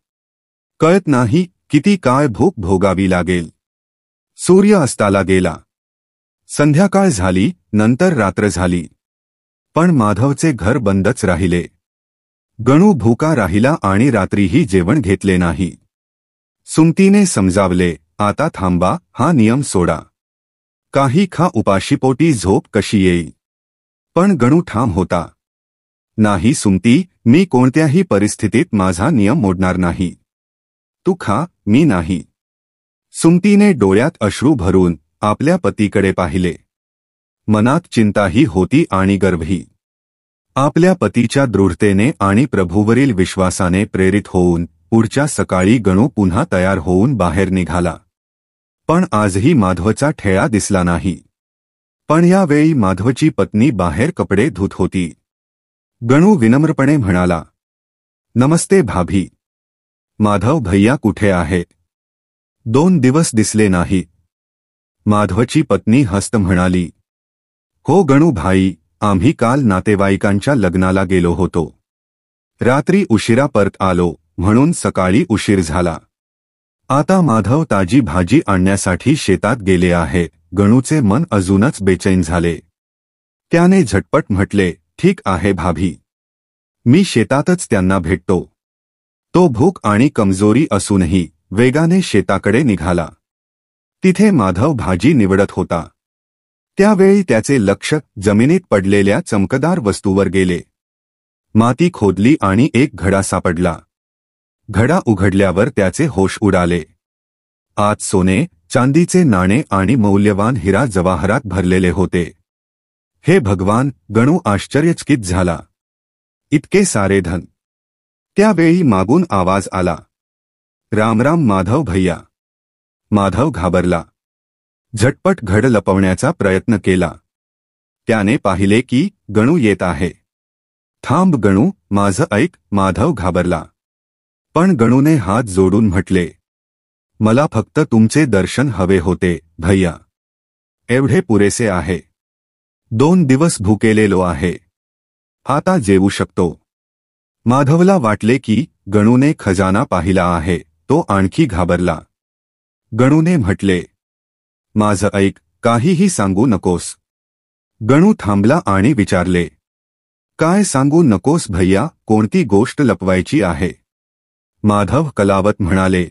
Speaker 1: कळत नाही किती काळ भूक भोगावी लागेल. सूर्य अस्ताला गेला. संध्याकाळ झाली, नंतर रात्र झाली. पण माधवचे घर बंदच राहिले. गणू भूका राहिला आणि रात्रीही जेवण घेतले नाही. सुमतीने समजावले, आता थांबा, हा नियम सोडा. काही खा, उपाशीपोटी झोप कशी येईल? पण गणू ठाम होता. नाही सुमती, मी कोणत्याही परिस्थितीत माझा नियम मोडणार नाही. तू खा, मी नाही. सुमतीने डोळ्यात अश्रू भरून आपल्या पतीकडे पाहिले. मनात चिंताही होती आणि गर्वही. आपल्या पतीच्या दृढतेने आणि प्रभूवरील विश्वासाने प्रेरित होऊन पुढच्या सकाळी गणू पुन्हा तयार होऊन बाहेर निघाला. पण आजही माधवचा ठेळा दिसला नाही. पण यावेळी माधवची पत्नी बाहेर कपडे धुत होती. गणू विनम्रपणे म्हणाला, नमस्ते भाभी. माधव भैया कुठे आहेत? 2 दिवस दिसले नाही. माधवची पत्नी हस्त म्हणाली, हो गणू भाई, आम्ही काल नातेवाईकांच्या लग्नाला गेलो होतो. रात्री उशिरा परत आलो म्हणून सकाळी उशीर झाला. आता माधव ताजी भाजी आणण्यासाठी शेतात गेले आहे. गणूचे मन अजूनच बेचैन झाले. त्याने झटपट म्हटले, ठीक आहे भाभी, मी शेतातच त्यांना भेटतो. तो भूक आणि कमजोरी असूनही वेगाने शेताकडे निघाला. तिथे माधव भाजी निवडत होता. त्यावेळी त्याचे लक्ष जमिनीत पडलेल्या चमकदार वस्तूवर गेले. माती खोदली आणि एक घडा सापडला. घडा उघडल्यावर त्याचे होश उडाले. आत सोने, चांदीचे नाणे आणि मौल्यवान हिरा जवाहरात भरलेले होते. हे भगवान, गणू आश्चर्यचकित झाला. इतके सारे धन. त्यावेळी मागून आवाज आला, राम राम माधव भैया. माधव घाबरला. झटपट घड लपवण्याचा प्रयत्न केला. त्याने पाहिले की गणू येत आहे. थांब गणू, माझं ऐक. माधव घाबरला. पण गणूने हात जोडून म्हटले, मला फक्त तुमचे दर्शन हवे होते भैया. एवढे पुरेसे आहे. 2 दिवस भुकेलेलो आहे. आता जेवू शकतो. माधवला वाटले की गणूने खजाना पाहिला आहे. तो आणखी घाबरला. गणूने म्हटले, माझं ऐक, काहीही सांगू नकोस. गणू थांबला आणि विचारले, काय सांगू नकोस भैया, कोणती गोष्ट लपवायची आहे? माधव कलावत म्हणाले,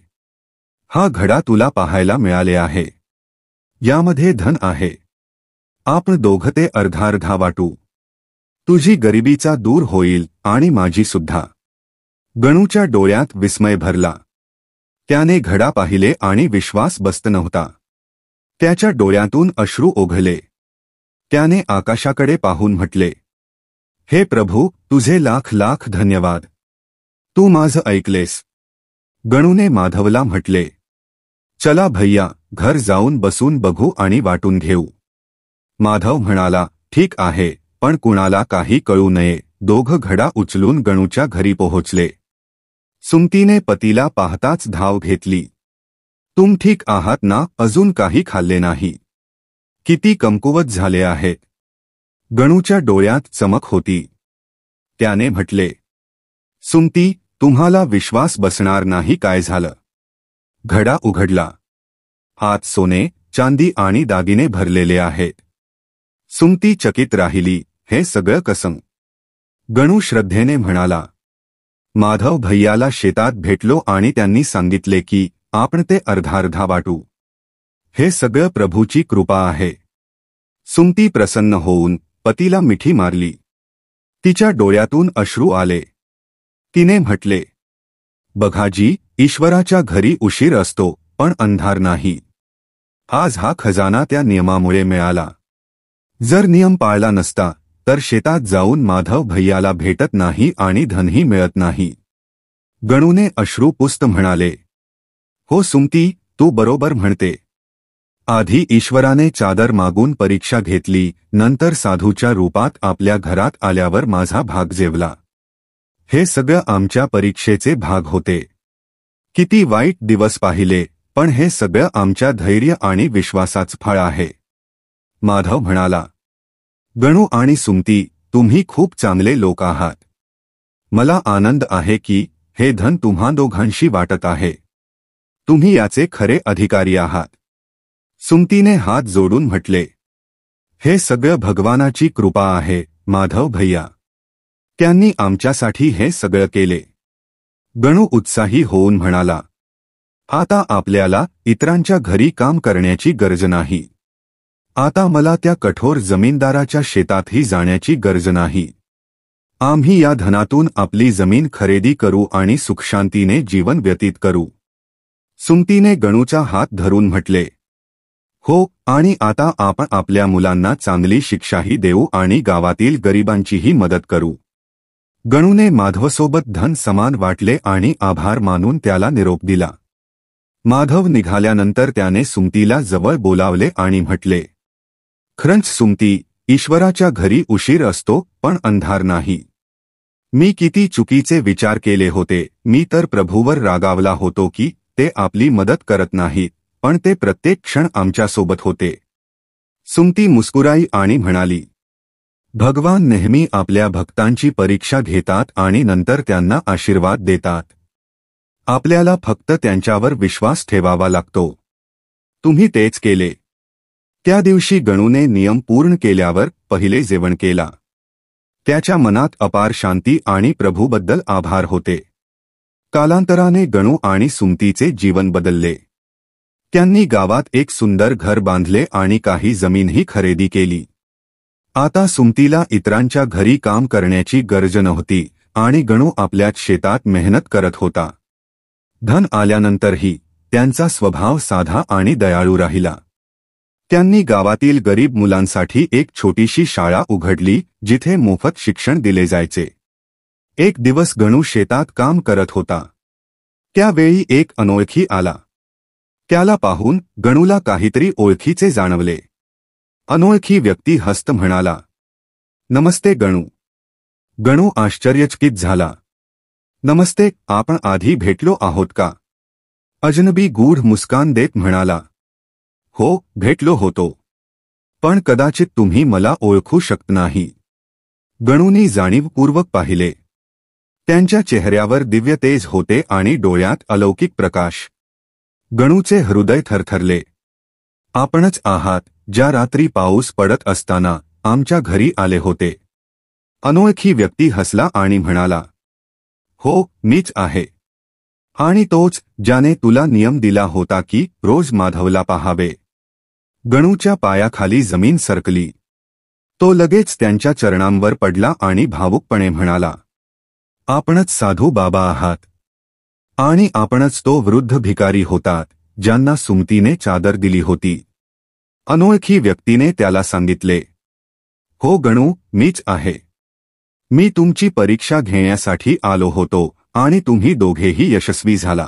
Speaker 1: हा घडा तुला पाहायला मिळाले आहे. यामध्ये धन आहे. आपण दोघं ते अर्धा वाटू. तुझी गरिबीचा दूर होईल आणि माझी सुद्धा. गणूच्या डोळ्यात विस्मय भरला. त्याने घडा पाहिले आणि विश्वास बसत नव्हता. त्याच्या डोळ्यातून अश्रू ओघळले. त्याने आकाशाकडे पाहून म्हटले, हे प्रभू, तुझे लाख लाख धन्यवाद. तू माझं ऐकलेस. गणूने माधवला म्हटले, चला भैया, घर जाऊन बसून बघू आणि वाटून घेऊ. माधव म्हणाला, ठीक आहे, पण कुणाला काही कळू नये. दोघं घडा उचलून गणूच्या घरी पोहोचले. सुमतीने पतीला पाहताच धाव घेतली. तुम ठीक आहात ना? अजून काही खाल्ले नाही. किती कमकुवत झाले आहेत. गणूच्या डोळ्यात चमक होती. त्याने म्हटले, सुमती, तुम्हाला विश्वास बसणार नाही काय झालं. घडा उघडला. आत सोने, चांदी आणि दागिने भरलेले आहेत. सुमती चकित राहिली. हे सगळं कसं? गणू श्रद्धेने म्हणाला, माधव भैयाला शेतात भेटलो आणि त्यांनी सांगितले की आपण ते अर्धा वाटू. हे सगळं प्रभूची कृपा आहे. सुमती प्रसन्न होऊन पतीला मिठी मारली. तिच्या डोळ्यातून अश्रू आले. तिने म्हटले, बघाजी, ईश्वराच्या घरी उशीर असतो पण अंधार नाही. आज हा खजाना त्या नियमामुळे मिळाला. जर नियम पाळला नसता तर शेतात जाऊन माधव भैयाला भेटत नाही आणि धनही मिळत नाही. गणूने अश्रू पुसत म्हणाले, हो सुमती, तू बरोबर म्हणते. आधी ईश्वराने चादर मागून परीक्षा घेतली, नंतर साधूच्या रूपात आपल्या घरात आल्यावर माझा भाग जेवला. हे सगळं आमच्या परीक्षेचे भाग होते. किती वाईट दिवस पाहिले, पण हे सगळं आमच्या धैर्य आणि विश्वासाचं फळ आहे. माधव म्हणाला, गणू आणि सुमती, तुम्ही खूप चांगले लोक आहात. मला आनंद आहे की हे धन तुम्हा दोघांशी वाटत आहे. तुम्ही याचे खरे अधिकारी आहात. सुमतीने हात जोडून म्हटले, हे सगळं भगवानाची कृपा आहे माधव भैया. त्यांनी आमच्यासाठी हे सगळं केले. गणू उत्साही होऊन म्हणाला, आता आपल्याला इतरांच्या घरी काम करण्याची गरज नाही. आता मला त्या कठोर जमीनदाराच्या शेतातही जाण्याची गरज नाही. आम्ही या धनातून आपली जमीन खरेदी करू आणि सुखशांतीने जीवन व्यतीत करू. सुमतीने गणूचा हात धरून म्हटले, हो, आणि आता आपण आपल्या मुलांना चांगली शिक्षाही देऊ आणि गावातील गरिबांचीही मदत करू. गणूने माधवसोबत धन समान वाटले आणि आभार मानून त्याला निरोप दिला. माधव निघाल्यानंतर त्याने सुमतीला जवळ बोलावले आणि म्हटले, खरंच सुमती, ईश्वराच्या घरी उशीर असतो पण अंधार नाही. मी किती चुकीचे विचार केले होते. मी तर प्रभूवर रागावला होतो की ते आपली मदत करत नाहीत, पण ते प्रत्येक क्षण आमच्यासोबत होते. सुमती मुस्कुराई आणि म्हणाली, भगवान नेहमी आपल्या भक्तांची परीक्षा घेतात आणि नंतर त्यांना आशीर्वाद देतात. आपल्याला फक्त त्यांच्यावर विश्वास ठेवावा लागतो. तुम्ही तेच केले. त्या दिवशी गणूने नियम पूर्ण केल्यावर पहिले जेवण केला. त्याच्या मनात अपार शांती आणि प्रभूबद्दल आभार होते. कालांतराने गणू आणि सुमतीचे जीवन बदलले. त्यांनी गावात एक सुंदर घर बांधले आणि काही जमीनही खरेदी केली. आता सुमतीला इतरांच्या घरी काम करण्याची गरज नव्हती आणि गणू आपल्याच शेतात मेहनत करत होता. धन आल्यानंतरही त्यांचा स्वभाव साधा आणि दयाळू राहिला. त्यांनी गावातील गरीब मुलांसाठी एक छोटीशी शाळा उघडली जिथे मोफत शिक्षण दिले जायचे. एक दिवस गणू शेतात काम करत होता. त्यावेळी एक अनोळखी आला. त्याला पाहून गणूला काहीतरी ओळखीचे जाणवले. अनोळखी व्यक्ती हसत म्हणाला, नमस्ते गणू. गणू आश्चर्यचकित झाला. नमस्ते, आपण आधी भेटलो आहोत का? अजनबी गूढ मुस्कान देत म्हणाला, हो, भेटलो होतो. पण कदाचित तुम्ही मला ओळखू शकत नाही. गणूनी जाणीवपूर्वक पाहिले. त्यांच्या चेहऱ्यावर दिव्य तेज होते आणि डोळ्यात अलौकिक प्रकाश. गणूचे हृदय थरथरले. आपणच आहात ज्या रात्री पाऊस पडत असताना आमच्या घरी आले होते. अनोळखी व्यक्ती हसला आणि म्हणाला, हो, मीच आहे. आणि तोच ज्याने तुला नियम दिला होता की रोज माधवला पाहावे. गणूच्या पायाखाली जमीन सरकली. तो लगेच त्यांच्या चरणांवर पडला आणि भावुकपणे म्हणाला, आपणच साधू बाबा आहात. आणि आपणच तो वृद्ध भिकारी होतात ज्यांना सुमतीने चादर दिली होती. अनोळखी व्यक्तीने त्याला सांगितले, हो गणू, मीच आहे. मी तुमची परीक्षा घेण्यासाठी आलो होतो आणि तुम्ही दोघेही यशस्वी झाला.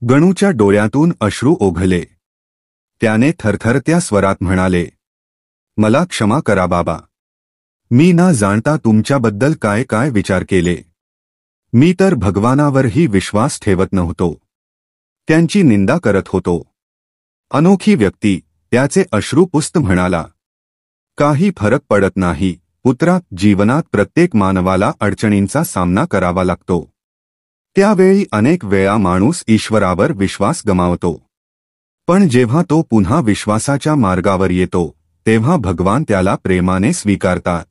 Speaker 1: गणूच्या डोळ्यातून अश्रू ओघळले. त्याने थरथरत्या स्वरात म्हणाले, मला क्षमा करा बाबा. मी न जाणता तुमच्याबद्दल काय काय विचार केले. मी तर भगवानावरही विश्वास ठेवत नव्हतो. त्यांची निंदा करत होतो. अनोखी व्यक्ती त्याचे अश्रू पुसत म्हणाला, काही फरक पडत नाही पुत्रा. जीवनात प्रत्येक मानवाला अडचणींचा सामना करावा लागतो. त्यावेळी अनेक वेळा माणूस ईश्वरावर विश्वास गमावतो. पण जेव्हा तो पुन्हा विश्वासाच्या मार्गावर येतो तेव्हा भगवान त्याला प्रेमाने स्वीकारतात.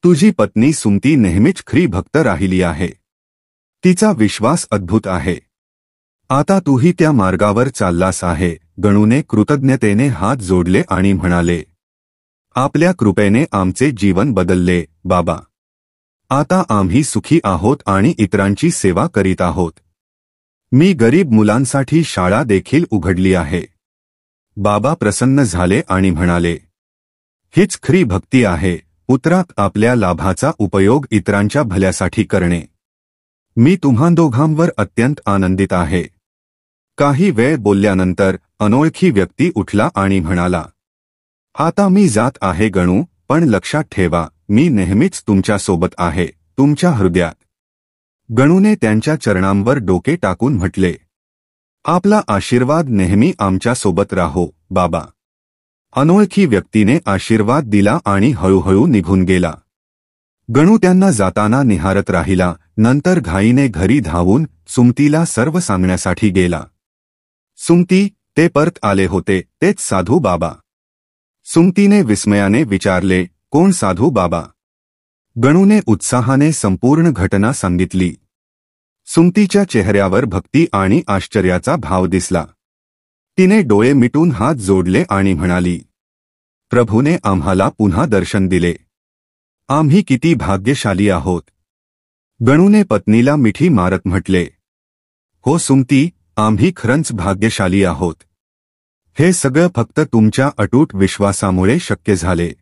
Speaker 1: तुझी पत्नी सुमती नेहमीच खरी भक्त राहिली आहे. तिचा विश्वास अद्भुत आहे. आता तूही त्या मार्गावर चाललास आहे. गणूने कृतज्ञतेने हात जोडले आणि म्हणाले, आपल्या कृपेने आमचे जीवन बदलले बाबा. आता आम्ही सुखी आहोत आणि इतरांची सेवा करीत आहोत. मी गरीब मुलांसाठी शाळा देखील उघडली आहे. बाबा प्रसन्न झाले आणि म्हणाले, हीच खरी भक्ती आहे पुत्रा. आपल्या लाभाचा उपयोग इतरांच्या भल्यासाठी करणे. मी तुम्हा दोघांवर अत्यंत आनंदित आहे. काही वेळ बोलल्यानंतर अनोळखी व्यक्ती उठला आणि म्हणाला, आता मी जात आहे गणू, पण लक्षात ठेवा, मी नेहमीच तुमच्या सोबत आहे, तुमच्या हृदयात. गणूने त्यांच्या चरणांवर डोके टाकून म्हटले, आपला आशीर्वाद नेहमी आमच्या सोबत राहो बाबा. अनोळखी व्यक्तीने आशीर्वाद दिला आणि हळूहळू निघून गेला. गणू त्यांना जाताना निहारत राहिला. नंतर घाईने घरी धावून सुमतीला सर्व सांगण्यासाठी गेला. सुमती, ते परत आले होते, तेच साधू बाबा? सुमतीने विस्मयाने विचारले, कोण साधू बाबा? गणूने उत्साहाने संपूर्ण घटना सांगितली. सुमतीच्या चेहऱ्यावर भक्ती आणि आश्चर्याचा भाव दिसला. तिने डोळे मिटून हात जोडले आणि म्हणाली, प्रभूने आम्हाला पुन्हा दर्शन दिले. आम्ही किती भाग्यशाली आहोत. गणूने पत्नीला मिठी मारत म्हटले, हो सुमती, आम्ही खरंच भाग्यशाली आहोत. हे सगळं फक्त तुमच्या अटूट विश्वासामुळे शक्य झाले.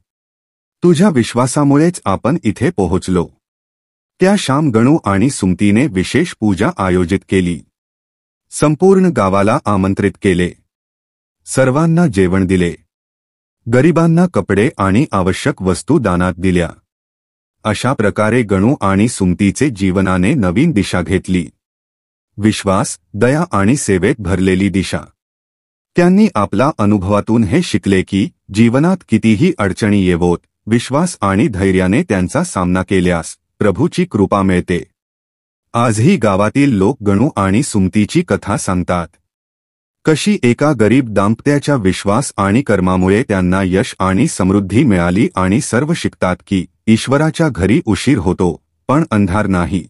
Speaker 1: तुझ्या विश्वासामुळेच आपण इथे पोहोचलो. त्या शाम गणू आणि सुमतीने विशेष पूजा आयोजित केली. संपूर्ण गावाला आमंत्रित केले. सर्वांना जेवण दिले. गरिबांना कपडे आणि आवश्यक वस्तू दानात दिल्या. अशा प्रकारे गणू आणि सुमतीचे जीवनाने नवीन दिशा घेतली. विश्वास, दया आणि सेवेत भरलेली दिशा. त्यांनी आपल्या अनुभवातून हे शिकले की जीवनात कितीही अडचणी येवोत, विश्वास आणि धैर्याने त्यांचा सामना केल्यास प्रभूची कृपा मिळते. आजही गावातील लोक गणू आणि सुमतीची कथा सांगतात. कशी एका गरीब दाम्पत्याच्या विश्वास आणि कर्मामुळे त्यांना यश आणि समृद्धी मिळाली आणि सर्व शिकतात की ईश्वराच्या घरी उशीर होतो पण अंधार नाही.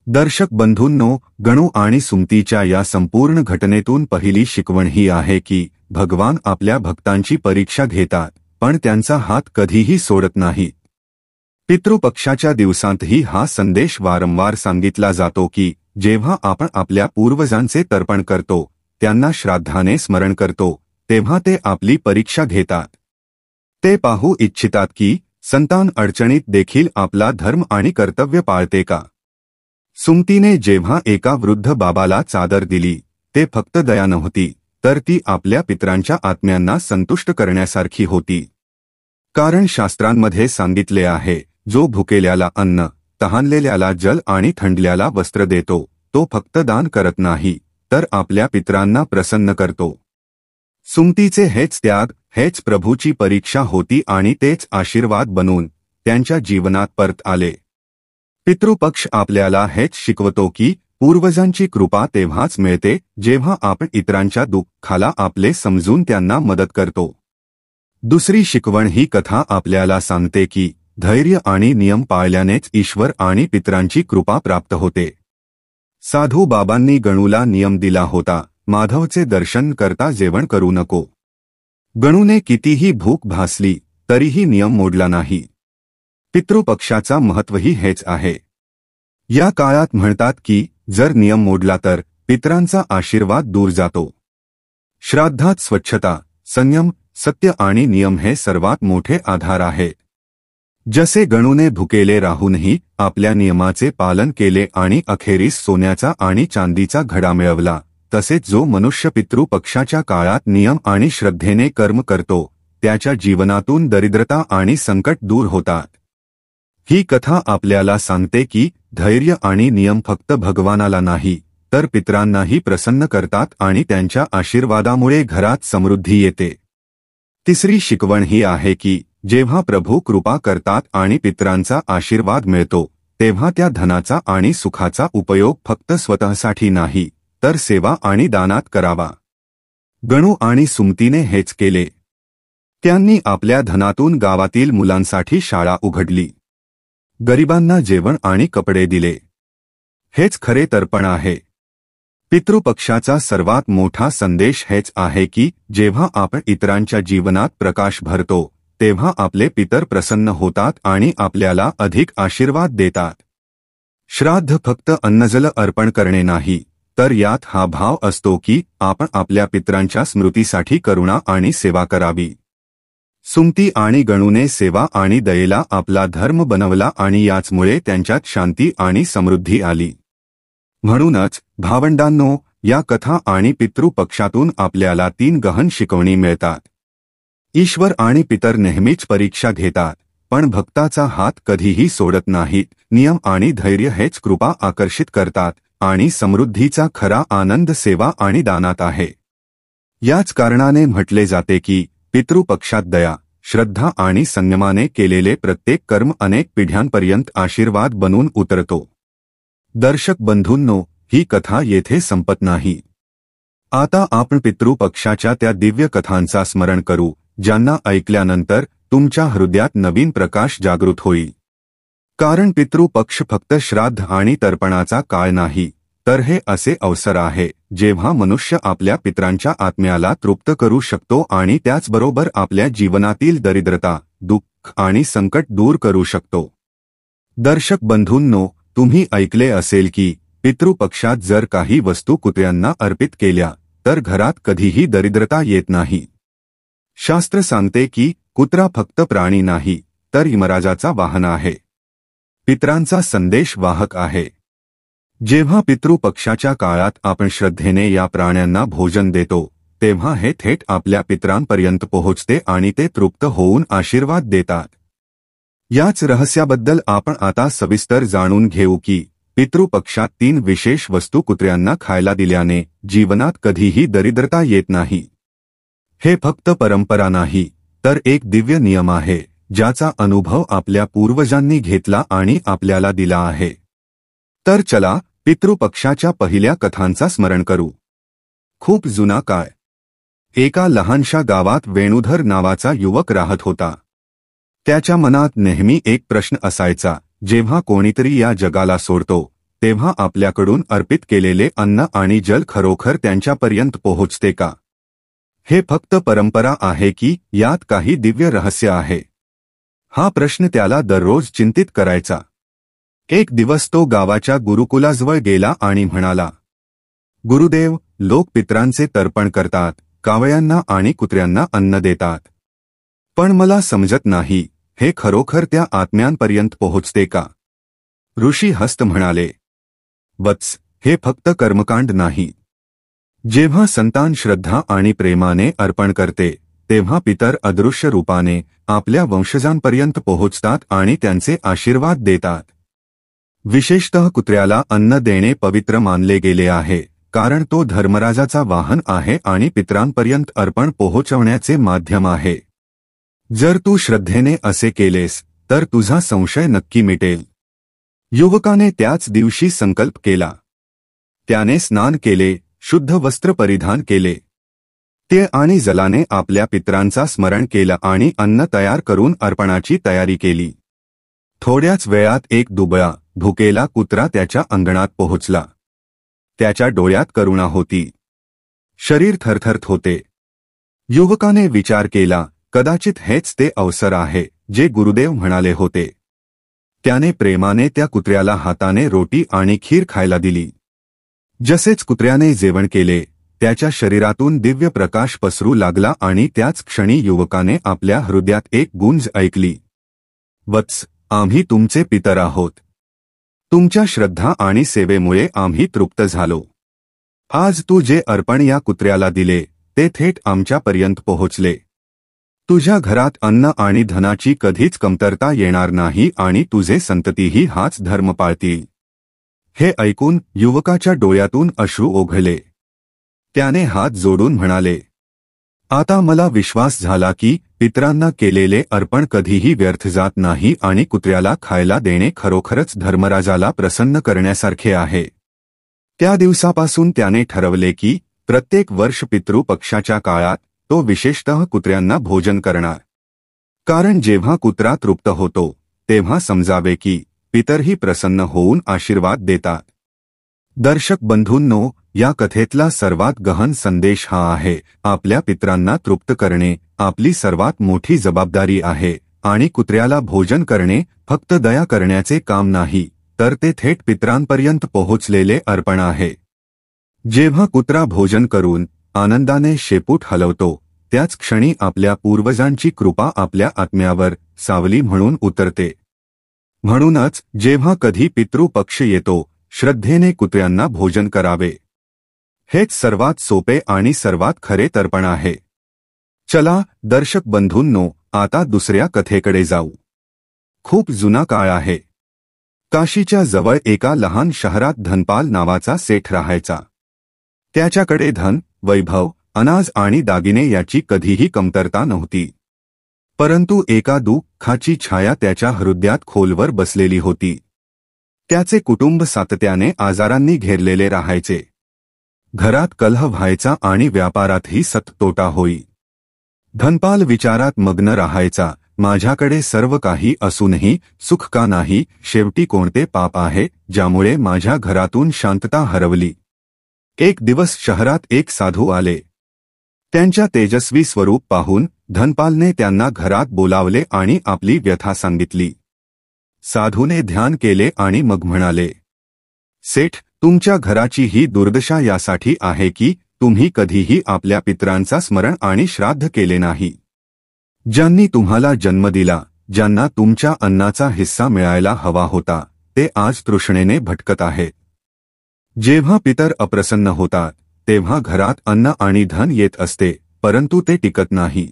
Speaker 1: दर्शक बंधूंनो, गणू आणि सुमतीच्या या संपूर्ण घटनेतून पहिली शिकवण ही आहे की भगवान आपल्या भक्तांची परीक्षा घेतात पण त्यांचा हात कधीही सोडत नाहीत. पितृपक्षाच्या दिवसांतही हा संदेश वारंवार सांगितला जातो की जेव्हा आपण आपल्या पूर्वजांचे तर्पण करतो, त्यांना श्राद्धाने स्मरण करतो, तेव्हा ते आपली परीक्षा घेतात. ते पाहू इच्छितात की संतान अडचणीत देखील आपला धर्म आणि कर्तव्य पाळते का. सुमतीने जेव्हा एका वृद्ध बाबाला चादर दिली, ते फक्त दया नव्हती, तर ती आपल्या पितरांच्या आत्म्यांना संतुष्ट करण्यासारखी होती. कारण शास्त्रांमध्ये सांगितले आहे, जो भुकेल्याला अन्न, तहानलेल्याला जल आणि थंडल्याला वस्त्र देतो, तो फक्त दान करत नाही, तर आपल्या पितरांना प्रसन्न करतो. सुमतीचे हेच त्याग, हेच प्रभूची परीक्षा होती आणि तेच आशीर्वाद बनून त्यांच्या जीवनात परत आले. पितृपक्ष आपल्याला हेच शिकवतो की पूर्वजांची कृपा तेव्हाच मिळते जेव्हा आपण इतरांच्या दुःखाला आपले समजून त्यांना मदत करतो. दुसरी शिकवण ही कथा आपल्याला सांगते की धैर्य आणि नियम पाळल्यानेच ईश्वर आणि पितरांची कृपा प्राप्त होते. साधू बाबांनी गणूला नियम दिला होता, माधवचे दर्शन करता जेवण करू नको. गणूने कितीही भूक भासली तरीही नियम मोडला नाही. पितृपक्षाचा महत्त्वही हेच आहे. या काळात म्हणतात की जर नियम मोडला तर पितरांचा आशीर्वाद दूर जातो. श्राद्धात स्वच्छता, संयम, सत्य आणि नियम हे सर्वात मोठे आधार आहेत. जसे गणूने भुकेले राहूनही आपल्या नियमाचे पालन केले आणि अखेरीस सोन्याचा आणि चांदीचा घडा मिळवला, तसेच जो मनुष्य पितृपक्षाच्या काळात नियम आणि श्रद्धेने कर्म करतो, त्याच्या जीवनातून दरिद्रता आणि संकट दूर होतात. ही कथा आपल्याला सांगते की धैर्य आणि नियम फक्त भगवानाला नाही, तर पितरांनाही प्रसन्न करतात आणि त्यांच्या आशीर्वादामुळे घरात समृद्धी येते. तिसरी शिकवण ही आहे की जेव्हा प्रभू कृपा करतात आणि पितरांचा आशीर्वाद मिळतो, तेव्हा त्या धनाचा आणि सुखाचा उपयोग फक्त स्वतःसाठी नाही, तर सेवा आणि दानात करावा. गणू आणि सुमतीने हेच केले. त्यांनी आपल्या धनातून गावातील मुलांसाठी शाळा उघडली. गरिबांना जेवण आणि कपडे दिले. हेच खरे तर्पण आहे. पितृपक्षाचा सर्वात मोठा संदेश हेच आहे की जेव्हा आपण इतरांच्या जीवनात प्रकाश भरतो, तेव्हा आपले पितर प्रसन्न होतात आणि आपल्याला अधिक आशीर्वाद देतात. श्राद्ध फक्त अन्नजल अर्पण करणे नाही, तर यात हा भाव असतो की आपण आपल्या पितरांच्या स्मृतीसाठी करुणा आणि सेवा करावी. सुमती आणि गणूने सेवा आणि दयेला आपला धर्म बनवला आणि याचमुळे त्यांच्यात शांती आणि समृद्धी आली. म्हणूनच भावंडांनो, या कथा आणि पितृपक्षातून आपल्याला 3 गहन शिकवणी मिळतात. ईश्वर आणि पितर नेहमीच परीक्षा घेतात, पण भक्ताचा हात कधीही सोडत नाहीत. नियम आणि धैर्य हेच कृपा आकर्षित करतात आणि समृद्धीचा खरा आनंद सेवा आणि दानात आहे. याच कारणाने म्हटले जाते की पितृपक्षात दया, श्रद्धा आणि संयमाने केलेले प्रत्येक कर्म अनेक पिढ्यांपर्यंत आशीर्वाद बनून उतरतो. दर्शक बंधूंनो, ही कथा येथे संपत नाही. आता आपण पितृपक्षाच्या त्या दिव्य कथांचा स्मरण करू, ज्यांना ऐकल्यानंतर तुमच्या हृदयात नवीन प्रकाश जागृत होईल. कारण पितृपक्ष फक्त श्राद्ध आणि तर्पणाचा काळ नाही, तर हे असे अवसर आहे जेव्हा मनुष्य आपल्या पितरांच्या आत्म्याला तृप्त करू शकतो आणि त्याचबरोबर आपल्या जीवनातील दरिद्रता, दुःख आणि संकट दूर करू शकतो. दर्शक बंधूंनो, तुम्ही ऐकले असेल की पितृपक्षात जर काही वस्तू कुत्र्यांना अर्पित केल्या तर घरात कधीही दरिद्रता येत नाही. शास्त्र सांगते की कुत्रा फक्त प्राणी नाही, तर यमराजाचा वाहन आहे, पितरांचा संदेश वाहक आहे. जेव्हा पितृपक्षाच्या काळात आपण श्रद्धेने या प्राण्यांना भोजन देतो, तेव्हा हे थेट आपल्या पितरांपर्यंत पोहोचते आणि ते तृप्त होऊन आशीर्वाद देतात. याच रहस्याबद्दल आपण आता सविस्तर जाणून घेऊ की पितृपक्षात 3 विशेष वस्तू कुत्र्यांना खायला दिल्याने जीवनात कधीही दरिद्रता येत नाही. हे फक्त परंपरा नाही, तर एक दिव्य नियम आहे, ज्याचा अनुभव आपल्या पूर्वजांनी घेतला आणि आपल्याला दिला आहे. तर चला पितृपक्षाच्या पहिल्या कथांचा स्मरण करू. खूप जुना काळ. एका लहानशा गावात वेणुधर नावाचा युवक राहत होता. त्याच्या मनात नेहमी एक प्रश्न असायचा, जेव्हा कोणीतरी या जगाला सोडतो, तेव्हा आपल्याकडून अर्पित केलेले अन्न आणि जल खरोखर त्यांच्यापर्यंत पोहोचते का? हे फक्त परंपरा आहे की यात काही दिव्य रहस्य आहे? हा प्रश्न त्याला दररोज चिंतित करायचा. एक दिवस तो गावाच्या गुरुकुलाजवळ गेला आणि म्हणाला, गुरुदेव, लोक पितरांचे तर्पण करतात, कावळ्यांना आणि कुत्र्यांना अन्न देतात. पण मला समजत नाही, हे खरोखर त्या आत्म्यांपर्यंत पोहोचते का? ऋषी हस्त म्हणाले, वत्स, हे फक्त कर्मकांड नाही. जेव्हा संतान श्रद्धा आणि प्रेमाने अर्पण करते, तेव्हा पितर अदृश्य रूपाने आपल्या वंशजांपर्यंत पोहोचतात आणि त्यांचे आशीर्वाद देतात. विशेषतः कुत्र्याला अन्न देणे पवित्र मानले गेले आहे, कारण तो धर्मराजाचा वाहन आहे आणि पितरांपर्यंत अर्पण पोहोचवण्याचे माध्यम आहे. जर तू श्रद्धेने असे केलेस, तर तुझा संशय नक्की मिटेल. युवकाने त्याच दिवशी संकल्प केला. त्याने स्नान केले, शुद्ध वस्त्र परिधान केले. ते आणि जलाने आपल्या पितरांचा स्मरण केला आणि अन्न तयार करून अर्पणाची तयारी केली. थोड्याच वेळात एक दुबळा, भुकेला कुत्रा त्याच्या अंगणात पोहोचला. त्याच्या डोळ्यात करुणा होती. शरीर थरथरत होते. युवकाने विचार केला, कदाचित हेच ते अवसर आहे, जे गुरुदेव म्हणाले होते. त्याने प्रेमाने त्या कुत्र्याला हाताने रोटी आणि खीर खायला दिली. जसेच कुत्र्याने जेवण केले, त्याच्या शरीरातून दिव्य प्रकाश पसरू लागला आणि त्याच क्षणी युवकाने आपल्या हृदयात एक गुंज ऐकली. वत्स, आम्ही तुमचे पितर आहोत. तुमच्या श्रद्धा आणि सेवेमुळे आम्ही तृप्त झालो. आज तू जे अर्पण या कुत्र्याला दिले, ते थेट आमच्यापर्यंत पोहोचले. तुझ्या घरात अन्न आणि धनाची कधीच कमतरता येणार नाही आणि तुझे संततीही हाच धर्म पाळतील. हे ऐकून युवकाच्या डोळ्यातून अश्रू ओघळले. त्याने हात जोडून म्हणाले, आता मला विश्वास झाला की पितरांना केलेले अर्पण कधीही व्यर्थ जात नाही आणि कुत्र्याला खायला देणे खरोखरच धर्मराजाला प्रसन्न करण्यासारखे आहे. त्या दिवसापासून त्याने ठरवले की प्रत्येक वर्ष पितृपक्षाच्या काळात तो विशेषतः कुत्र्यांना भोजन करणार. कारण जेव्हा कुत्रा तृप्त होतो, तेव्हा समजावे की पितरही प्रसन्न होऊन आशीर्वाद देतात. दर्शक बंधूंनो, या कथेतला सर्वात गहन संदेश हा आहे, आपल्या पितरांना तृप्त करणे आपली सर्वात मोठी जबाबदारी आहे आणि कुत्र्याला भोजन करणे फक्त दया करण्याचे काम नाही, तर ते थेट पितरांपर्यंत पोहोचलेले अर्पण आहे. जेव्हा कुत्रा भोजन करून आनंदाने शेपूट हलवतो, त्याच क्षणी आपल्या पूर्वजांची कृपा आपल्या आत्म्यावर सावली म्हणून उतरते. म्हणूनच जेव्हा कधी पितृपक्ष येतो, श्रद्धेने कुत्र्यांना भोजन करावे. हेच सर्वात सोपे आणि सर्वात खरे तर्पण आहे. चला दर्शक बंधूंनो, आता दुसऱ्या कथेकडे जाऊ. खूप जुना काळ आहे. काशीच्या जवळ एका लहान शहरात धनपाल नावाचा सेठ राहायचा. त्याच्याकडे धन, वैभव, अनाज आणि दागिने याची कधीही कमतरता नव्हती. परंतु एका दुःखाची छाया त्याच्या हृदयात खोलवर बसलेली होती. त्याचे कुटुंब सातत्याने आजारांनी घेरलेले राहायचे. घरात कलह व्हायचा आणि व्यापारातही तोटा होई. धनपाल विचारात मग्न राहायचा, माझ्याकडे सर्व काही असूनही सुख का नाही? शेवटी कोणते पाप आहे ज्यामुळे माझ्या घरातून शांतता हरवली? एक दिवस शहरात एक साधू आले. त्यांच्या तेजस्वी स्वरूप पाहून धनपालने त्यांना घरात बोलावले आणि आपली व्यथा सांगितली. साधूने ध्यान केले आणि मग म्हणाले, सेठ, तुमच्या घराची ही दुर्दशा यासाठी आहे की तुम्ही कधीही आपल्या पितरांचा स्मरण आणि श्राद्ध केले नाही. ज्यांनी तुम्हाला जन्म दिला, ज्यांना तुमच्या अन्नाचा हिस्सा मिळायला हवा होता, ते आज तृष्णेने भटकत आहेत. जेव्हा पितर अप्रसन्न होतात तेव्हा घरात अन्न आणि धन येत असते, परंतु ते टिकत नाही.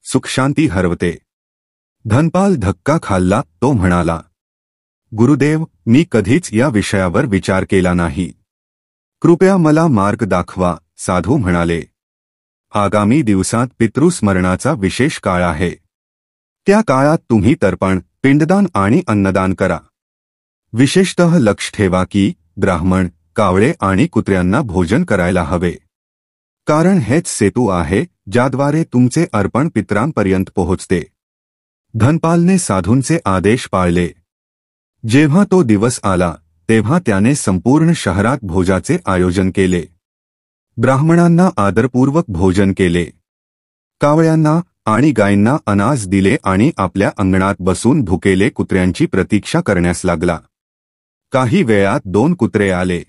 Speaker 1: सुखशांती हरवते. धनपाल धक्का खाल्ला. तो म्हणाला, गुरुदेव, मी कधीच या विषयावर विचार केला नाही. कृपया मला मार्ग दाखवा. साधू म्हणाले, आगामी दिवसात पितृस्मरणाचा विशेष काळ आहे. त्या काळात तुम्ही तर्पण, पिंडदान आणि अन्नदान करा. विशेषतः लक्ष ठेवा की ब्राह्मण, कावळे आणि कुत्र्यांना भोजन करायला हवे, कारण हेच सेतू आहे ज्याद्वारे तुमचे अर्पण पितरांपर्यंत पोहोचते. धनपालने साधूंचे आदेश पाळले. जेव्हा तो दिवस आला तेव्हा त्याने संपूर्ण शहरात भोजाचे आयोजन केले. ब्राह्मणांना आदरपूर्वक भोजन केले. कावळ्यांना आणि गायींना अनाज दिले आणि आपल्या अंगणात बसून भुकेले कुत्र्यांची प्रतीक्षा करण्यास लागला. काही वेळात 2 कुत्रे आले.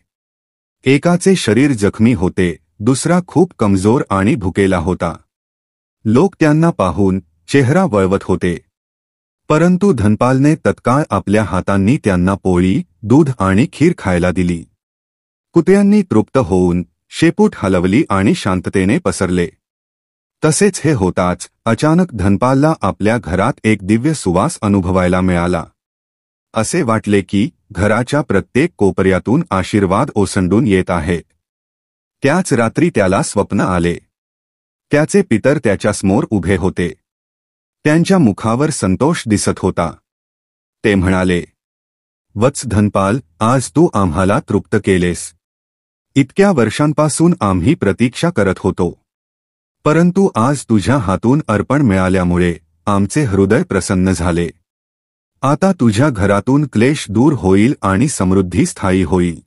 Speaker 1: एकाचे शरीर जखमी होते, दुसरा खूप कमजोर आणि भुकेला होता. लोक त्यांना पाहून चेहरा वळवत होते, परंतु धनपालने तत्काळ आपल्या हातांनी त्यांना पोळी, दूध आणि खीर खायला दिली. कुत्र्यांनी तृप्त होऊन शेपूट हलवली आणि शांततेने पसरले. तसेच हे होताच अचानक धनपालला आपल्या घरात एक दिव्य सुवास अनुभवायला मिळाला. असे वाटले की घराच्या प्रत्येक कोपऱ्यातून आशीर्वाद ओसंडून येत आहेत. त्याच रात्री त्याला स्वप्न आले. त्याचे पितर त्याच्यासमोर उभे होते. त्यांच्या मुखावर संतोष दिसत होता. ते म्हणाले, वत्स धनपाल, आज तू आम्हाला तृप्त केलेस. इतक्या वर्षांपासून आम्ही प्रतीक्षा करत होतो, परंतु आज तुझ्या हातून अर्पण मिळाल्यामुळे आमचे हृदय प्रसन्न झाले. आता तुझ्या घरातून क्लेश दूर होईल आणि समृद्धी स्थायी होईल.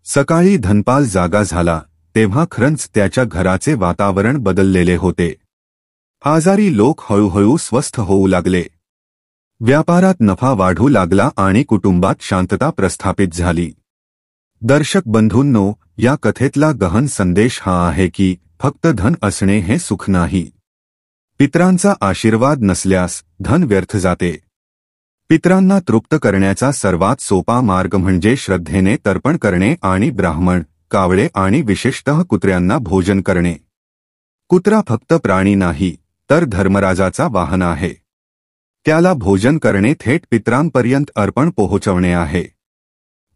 Speaker 1: सकाळी धनपाल जागा झाला तेव्हा खरंच त्याच्या घराचे वातावरण बदललेले होते. आजारी लोक हळूहळू स्वस्थ होऊ लागले. व्यापारात नफा वाढू लागला आणि कुटुंबात शांतता प्रस्थापित झाली. दर्शक बंधूंनो, या कथेतला गहन संदेश हा आहे की फक्त धन असणे हे सुख नाही. पितरांचा आशीर्वाद नसल्यास धन व्यर्थ जाते. पितरांना तृप्त करण्याचा सर्वात सोपा मार्ग म्हणजे श्रद्धेने तर्पण करणे आणि ब्राह्मण, कावळे आणि विशेषतः कुत्र्यांना भोजन करणे. कुत्रा फक्त प्राणी नाही, तर धर्मराजाचा वाहन आहे. त्याला भोजन करणे थेट पितरांपर्यंत अर्पण पोहोचवणे आहे.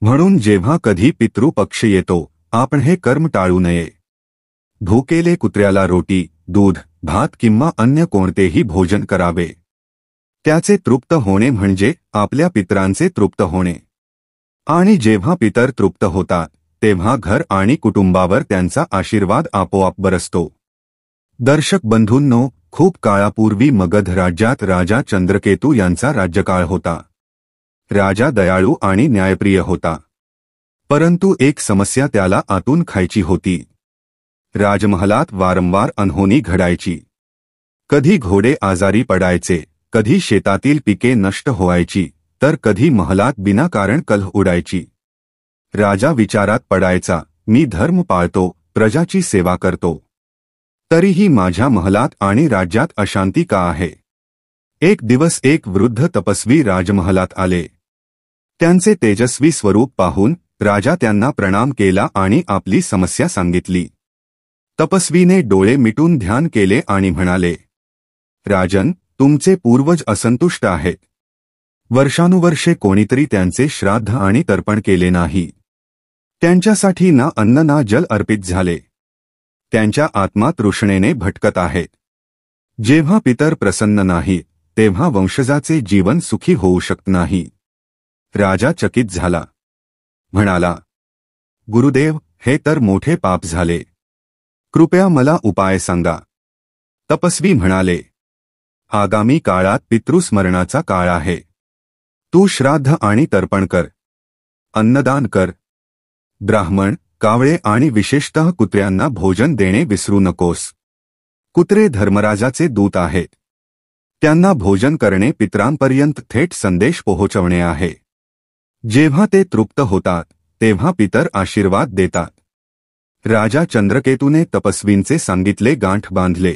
Speaker 1: म्हणून जेव्हा कधी पितृपक्ष येतो, आपण हे कर्म टाळू नये. भुकेले कुत्र्याला रोटी, दूध, भात किंवा अन्य कोणतेही भोजन करावे. त्याचे तृप्त होणे म्हणजे आपल्या पितरांचे तृप्त होणे. आणि जेव्हा पितर तृप्त होतात तेव्हा घर आणि कुटुंबावर त्यांचा आशीर्वाद आपोआप बरसतो. दर्शक बंधूंनो, खूप काळापूर्वी मगध राज्यात राजा चंद्रकेतू यांचा राज्यकाळ होता. राजा दयाळू आणि न्यायप्रिय होता, परंतु एक समस्या त्याला आतून खायची होती. राजमहालात वारंवार अनहोनी घडायची. कधी घोडे आजारी पडायचे, कधी शेतातील पिके नष्ट व्हायची, तर कधी महलात विनाकारण कलह उडायची. राजा विचारात पडायचा, मी धर्म पाळतो, प्रजाची सेवा करतो, तरीही माझ्या महलात आणि राज्यात अशांती का आहे? एक दिवस एक वृद्ध तपस्वी राजमहालात आले. त्यांचे तेजस्वी स्वरूप पाहून राजा त्यांना प्रणाम केला आणि आपली समस्या सांगितली. तपस्वीने डोळे मिटून ध्यान केले आणि म्हणाले, राजन, तुमचे पूर्वज असंतुष्ट आहेत. वर्षानुवर्षे कोणीतरी त्यांचे श्राद्ध आणि तर्पण केले नाही. त्यांच्यासाठी ना अन्न ना जल अर्पित झाले. त्यांच्या आत्मा तृष्णेने भटकत आहेत. जेव्हा पितर प्रसन्न नाही तेव्हा वंशजाचे जीवन सुखी होऊ शकत नाही. राजा चकित झाला. म्हणाला, गुरुदेव, हे तर मोठे पाप झाले. कृपया मला उपाय सांगा. तपस्वी म्हणाले, आगामी काळात पितृस्मरणाचा काळ आहे. तू श्राद्ध आणि तर्पण कर. अन्नदान कर. ब्राह्मण, कावळे आणि विशेषतः कुत्र्यांना भोजन देणे विसरू नकोस. कुत्रे धर्मराजाचे दूत आहेत. त्यांना भोजन करणे पितरांपर्यंत थेट संदेश पोहोचवणे आहे. जेव्हा ते तृप्त होतात तेव्हा पितर आशीर्वाद देतात. राजा चंद्रकेतूने तपस्वींचे सांगितले गांठ बांधले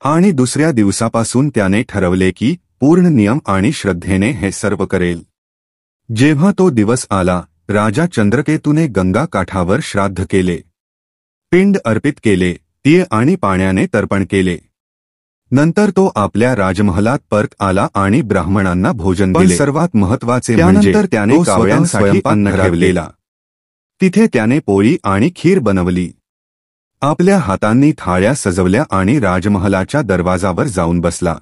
Speaker 1: आणि दुसऱ्या दिवसापासून त्याने ठरवले की पूर्ण नियम आणि श्रद्धेने हे सर्व करेल. जेव्हा तो दिवस आला, राजा चंद्रकेतूने गंगा काठावर श्राद्ध केले, पिंड अर्पित केले, तीळ आणि पाण्याने तर्पण केले. नंतर तो आपल्या राजमहलात परत आला आणि ब्राह्मणांना भोजन दिले. सर्वात महत्त्वाचे म्हणजे त्याने कावळ्यांसाठी अन्न ठेवलेला. तिथे त्याने पोळी आणि खीर बनवली. आपल्या हातांनी थाळ्या सजवल्या आणि राजमहलाच्या दरवाजावर जाऊन बसला.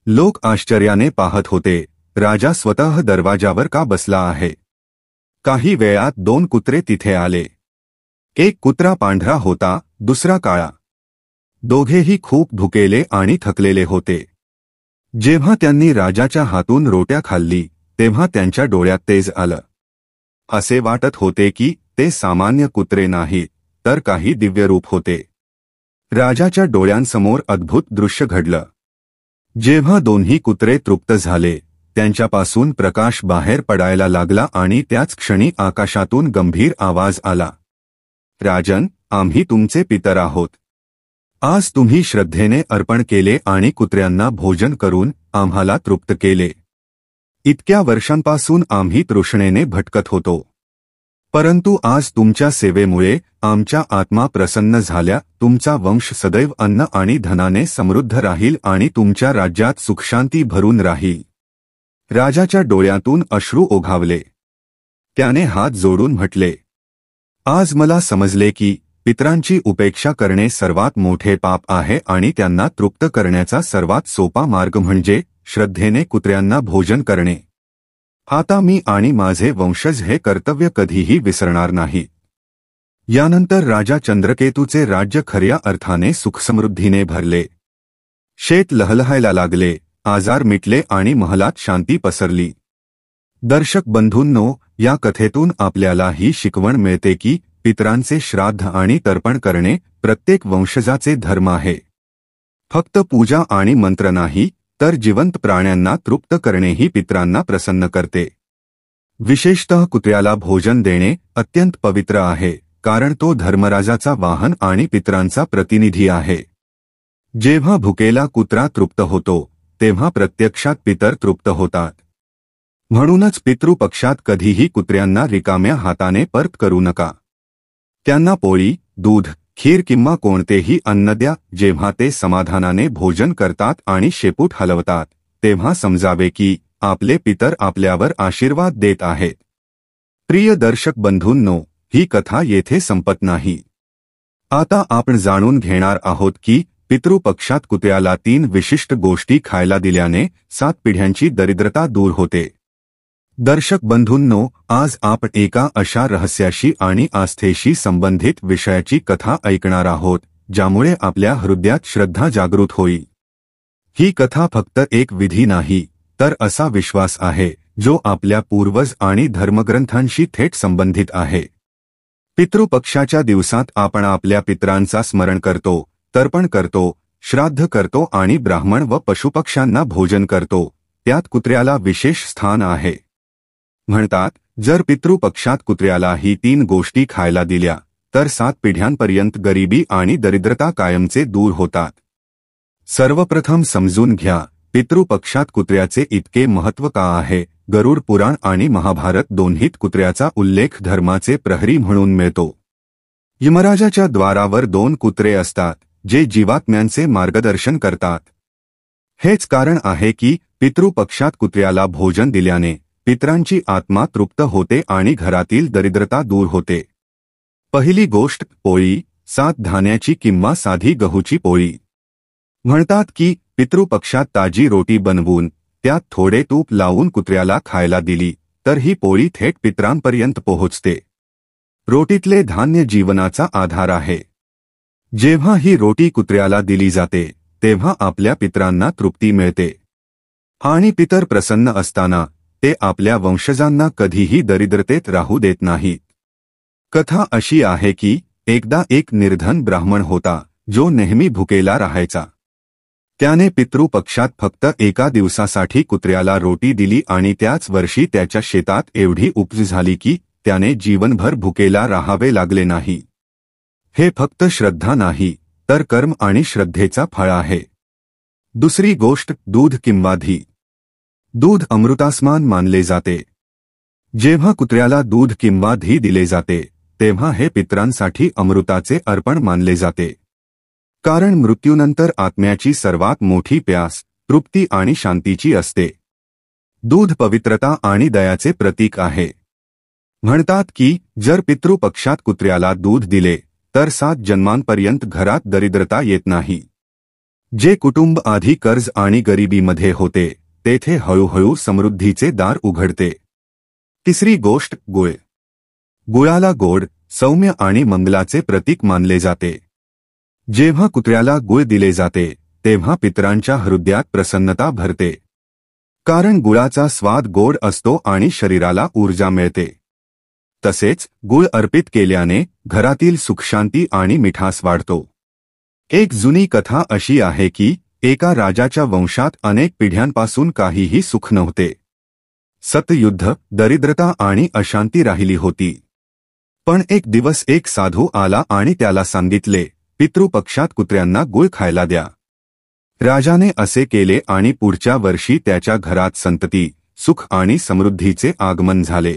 Speaker 1: लोक आश्चर्याने पाहत होते, राजा स्वतः दरवाजावर का बसला आहे. काही वेळात 2 कुत्रे तिथे आले. एक कुत्रा पांढरा होता, दुसरा काळा. दोघेही खूप भुकेले आणि थकलेले होते. जेव्हा त्यांनी राजाच्या हातून रोट्या खाल्ली, तेव्हा त्यांच्या डोळ्यात तेज आलं. असे वाटत होते की ते सामान्य कुत्रे नाहीत, तर काही दिव्य रूप होते. राजाच्या डोळ्यांसमोर अद्भुत दृश्य घडलं. जेव्हा दोन्ही कुत्रे तृप्त झाले, त्यांच्यापासून प्रकाश बाहेर पडायला लागला आणि त्याच क्षणी आकाशातून गंभीर आवाज आला, राजन, आम्ही तुमचे पितर आहोत. आज तुम्ही श्रद्धेने अर्पण केले आणि कुत्र्यांना भोजन करून आम्हाला तृप्त केले. इतक्या वर्षांपासून आम्ही तृष्णेने भटकत होतो, परंतु आज तुमच्या सेवेमुळे आमच्या आत्मा प्रसन्न झाल्या. तुमचा वंश सदैव अन्न आणि धनाने समृद्ध राहील आणि तुमच्या राज्यात सुखशांती भरून राहील. राजाच्या डोळ्यातून अश्रू ओघावले. त्याने हात जोडून म्हटले, आज मला समजले की पितरांची उपेक्षा करणे सर्वात मोठे पाप आहे आणि त्यांना तृप्त करण्याचा सर्वात सोपा मार्ग म्हणजे श्रद्धेने कुत्र्यांना भोजन करणे. आता मी आणि माझे वंशज हे कर्तव्य कधीही विसरणार नाही. यानंतर राजा चंद्रकेतूचे राज्य खऱ्या अर्थाने सुखसमृद्धीने भरले. शेत लहलहायला लागले, आजार मिटले आणि महलात शांती पसरली. दर्शक बंधूंनो, या कथेतून आपल्याला ही शिकवण मिळते की पितरांचे श्राद्ध आणि तर्पण करणे प्रत्येक वंशजाचे धर्म आहे. फक्त पूजा आणि मंत्र नाही, तर जिवंत प्राण्यांना तृप्त करणेही पितरांना प्रसन्न करते. विशेषतः कुत्र्याला भोजन देणे अत्यंत पवित्र आहे, कारण तो धर्मराजाचा वाहन आणि पितरांचा प्रतिनिधी आहे. जेव्हा भुकेला कुत्रा तृप्त होतो, तेव्हा प्रत्यक्षात पितर तृप्त होतात. म्हणूनच पितृपक्षात कधीही कुत्र्यांना रिकाम्या हाताने परत करू नका. त्यांना पोळी, दूध, खीर किंवा कोणतेही अन्न द्या. जेव्हा ते समाधानाने भोजन करतात आणि शेपूट हलवतात, तेव्हा समजावे की आपले पितर आपल्यावर आशीर्वाद देत आहेत. प्रिय दर्शक बंधूंनो, ही कथा येथे संपत नाही. आता आपण जाणून घेणार आहोत की पितृपक्षात कुत्र्याला 3 विशिष्ट गोष्टी खायला दिल्याने 7 पिढ्यांची दरिद्रता दूर होते. दर्शक बंधूंनो, आज आपण एका अशा रहस्याशी आणि आस्थेशी संबंधित विषयाची कथा ऐकणार आहोत, ज्यामुळे आपल्या हृदयात श्रद्धा जागृत होईल. ही कथा फक्त एक विधी नाही, तर असा विश्वास आहे जो आपल्या पूर्वज आणि धर्मग्रंथांशी थेट संबंधित आहे. पितृपक्षाच्या दिवसात आपण आपल्या पितरांचा स्मरण करतो, तर्पण करतो, श्राद्ध करतो आणि ब्राह्मण व पशुपक्ष्यांना भोजन करतो. त्यात कुत्र्याला विशेष स्थान आहे. म्हणतात, जर पितृपक्षात कुत्र्याला ही 3 गोष्टी खायला दिल्या, तर 7 पिढ्यांपर्यंत गरिबी आणि दरिद्रता कायमचे दूर होतात. सर्वप्रथम समजून घ्या, पितृपक्षात कुत्र्याचे इतके महत्त्व का आहे. गरुड पुराण आणि महाभारत दोन्हीत कुत्र्याचा उल्लेख धर्माचे प्रहरी म्हणून मिळतो. यमराजाच्या द्वारावर 2 कुत्रे असतात, जे जीवात्म्यांचे मार्गदर्शन करतात. हेच कारण आहे की पितृपक्षात कुत्र्याला भोजन दिल्याने पितरांची आत्मा तृप्त होते आणि घरातील दरिद्रता दूर होते. पहिली गोष्ट, पोळी, 7 धान्याची किंवा साधी गहूची पोळी. म्हणतात की पितृपक्षात ताजी रोटी बनवून त्यात थोडे तूप लावून कुत्र्याला खायला दिली, तर ही पोळी थेट पितरांपर्यंत पोहोचते. रोटीतले धान्य जीवनाचा आधार आहे. जेव्हा ही रोटी कुत्र्याला दिली जाते, तेव्हा आपल्या पितरांना तृप्ती मिळते आणि पितर प्रसन्न असताना ते आपल्या वंशजांना कधीही दरिद्रतेत राहू देत नाहीत. कथा अशी आहे की एकदा एक निर्धन ब्राह्मण होता, जो नेहमी भुकेला राहायचा. त्याने पितृपक्षात फक्त एका दिवसासाठी कुत्र्याला रोटी दिली आणि त्याच वर्षी त्याच्या शेतात एवढी उपज झाली की त्याने जीवनभर भुकेला राहावे लागले नाही. हे फक्त श्रद्धा नाही तर कर्म आणि श्रद्धेचा फळ आहे. दुसरी गोष्ट दूध किंवा धी. दूध अमृतासमान मानले जाते. जेव्हा कुत्र्याला दूध किंवा धी दिले जाते तेव्हा हे पितरांसाठी अमृताचे अर्पण मानले जाते. कारण मृत्यूनंतर आत्म्याची सर्वात मोठी प्यास तृप्ती आणि शांतीची असते. दूध पवित्रता आणि दयाचे प्रतीक आहे. म्हणतात की जर पितृपक्षात कुत्र्याला दूध दिले तर 7 जन्मांपर्यंत घरात दरिद्रता येत नाही. जे कुटुंब आधी कर्ज आणि गरिबीमध्ये होते तेथे हळूहळू समृद्धीचे दार उघडते. तिसरी गोष्ट गुळ. गुळाला गोड, सौम्य आणि मंगलाचे प्रतीक मानले जाते. जेव्हा कुत्र्याला गुळ दिले जाते तेव्हा पितरांच्या हृदयात प्रसन्नता भरते. कारण गुळाचा स्वाद गोड असतो आणि शरीराला ऊर्जा मिळते. तसेच गुळ अर्पित केल्याने घरातील सुखशांती आणि मिठास वाढतो. एक जुनी कथा अशी आहे की एका राजाच्या वंशात अनेक पिढ्यांपासून काहीही सुख नव्हते. सतयुद्ध, दरिद्रता आणि अशांती राहिली होती. पण एक दिवस एक साधू आला आणि त्याला सांगितले, पितृपक्षात कुत्र्यांना गुळ खायला द्या. राजाने असे केले आणि पुढच्या वर्षी त्याच्या घरात संतती, सुख आणि समृद्धीचे आगमन झाले.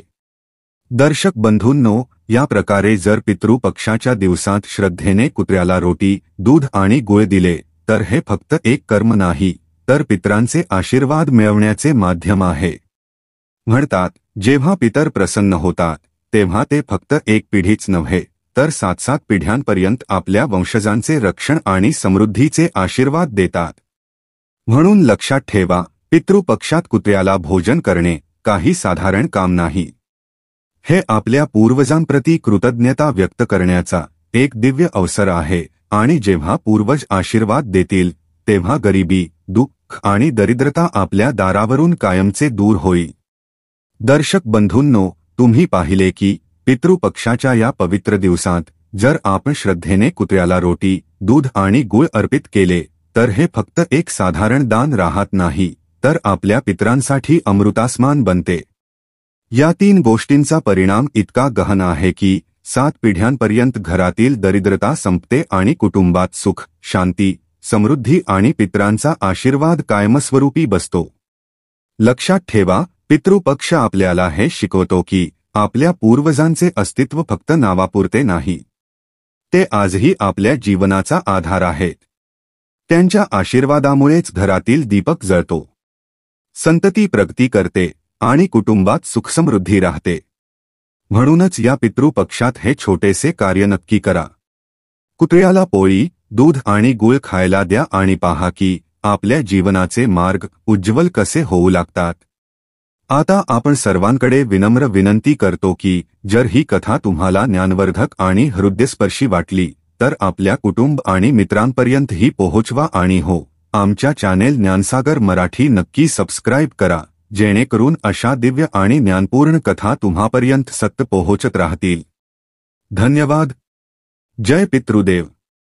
Speaker 1: दर्शक बंधूंनो, या प्रकारे जर पितृपक्षाच्या दिवसात श्रद्धेने कुत्र्याला रोटी, दूध आणि गुळ दिले तर हे फक्त एक कर्म नाही तर पितरांचे आशीर्वाद मिळवण्याचे माध्यम आहे. म्हणतात, जेव्हा पितर प्रसन्न होतात तेव्हा ते फक्त एक पिढीच नव्हे तर 7 पिढ्यांपर्यंत आपल्या वंशजांचे रक्षण आणि समृद्धीचे आशीर्वाद देतात. म्हणून लक्षात ठेवा, पितृपक्षात कुत्र्याला भोजन करणे काही साधारण काम नाही. हे आपल्या पूर्वजांप्रती कृतज्ञता व्यक्त करण्याचा एक दिव्य अवसर आहे आणि जेव्हा पूर्वज आशीर्वाद देतील तेव्हा गरिबी, दुःख आणि दरिद्रता आपल्या दारावरून कायमचे दूर होईल. दर्शक बंधूंनो, तुम्ही पाहिले की पितृपक्षाच्या या पवित्र दिवसात जर आपण श्रद्धेने कुत्र्याला रोटी, दूध आणि गुळ अर्पित केले तर हे फक्त एक साधारण दान राहत नाही तर आपल्या पितरांसाठी अमृतासमान बनते. या 3 गोष्टींचा परिणाम इतका गहन आहे की 7 पिढ्यांपर्यंत घरातील दरिद्रता संपते आणि कुटुंबात सुख, शांती, समृद्धी आणि पितरांचा आशीर्वाद कायमस्वरूपी बसतो. लक्षात ठेवा, पितृपक्ष आपल्याला हे शिकवतो की आपल्या पूर्वजांचे अस्तित्व फक्त नावापुरते नाही. ते आजही आपल्या जीवनाचा आधार आहेत. त्यांच्या आशीर्वादामुळेच घरातील दीपक जळतो, संतती प्रगती करते आणि कुटुंबात सुखसमृद्धी राहते. म्हणूनच या पितृपक्षात हे छोटेसे कार्य नक्की करा. कुत्र्याला पोळी, दूध आणि गुळ खायला द्या आणि पहा की आपल्या जीवनाचे मार्ग उज्ज्वल कसे होऊ लागतात. आता आपण सर्वांकडे विनम्र विनंती करतो की जर ही कथा तुम्हाला ज्ञानवर्धक आणि हृदयस्पर्शी वाटली तर आपल्या कुटुंब आणि मित्रांपर्यंत ही पोहोचवा आणि आमच्या चॅनेल ज्ञानसागर मराठी नक्की सबस्क्राईब करा, जेणेकरून अशा दिव्य आणि ज्ञानपूर्ण कथा तुम्हापर्यंत सतत पोहोचत राहतील. धन्यवाद. जय पितृदेव.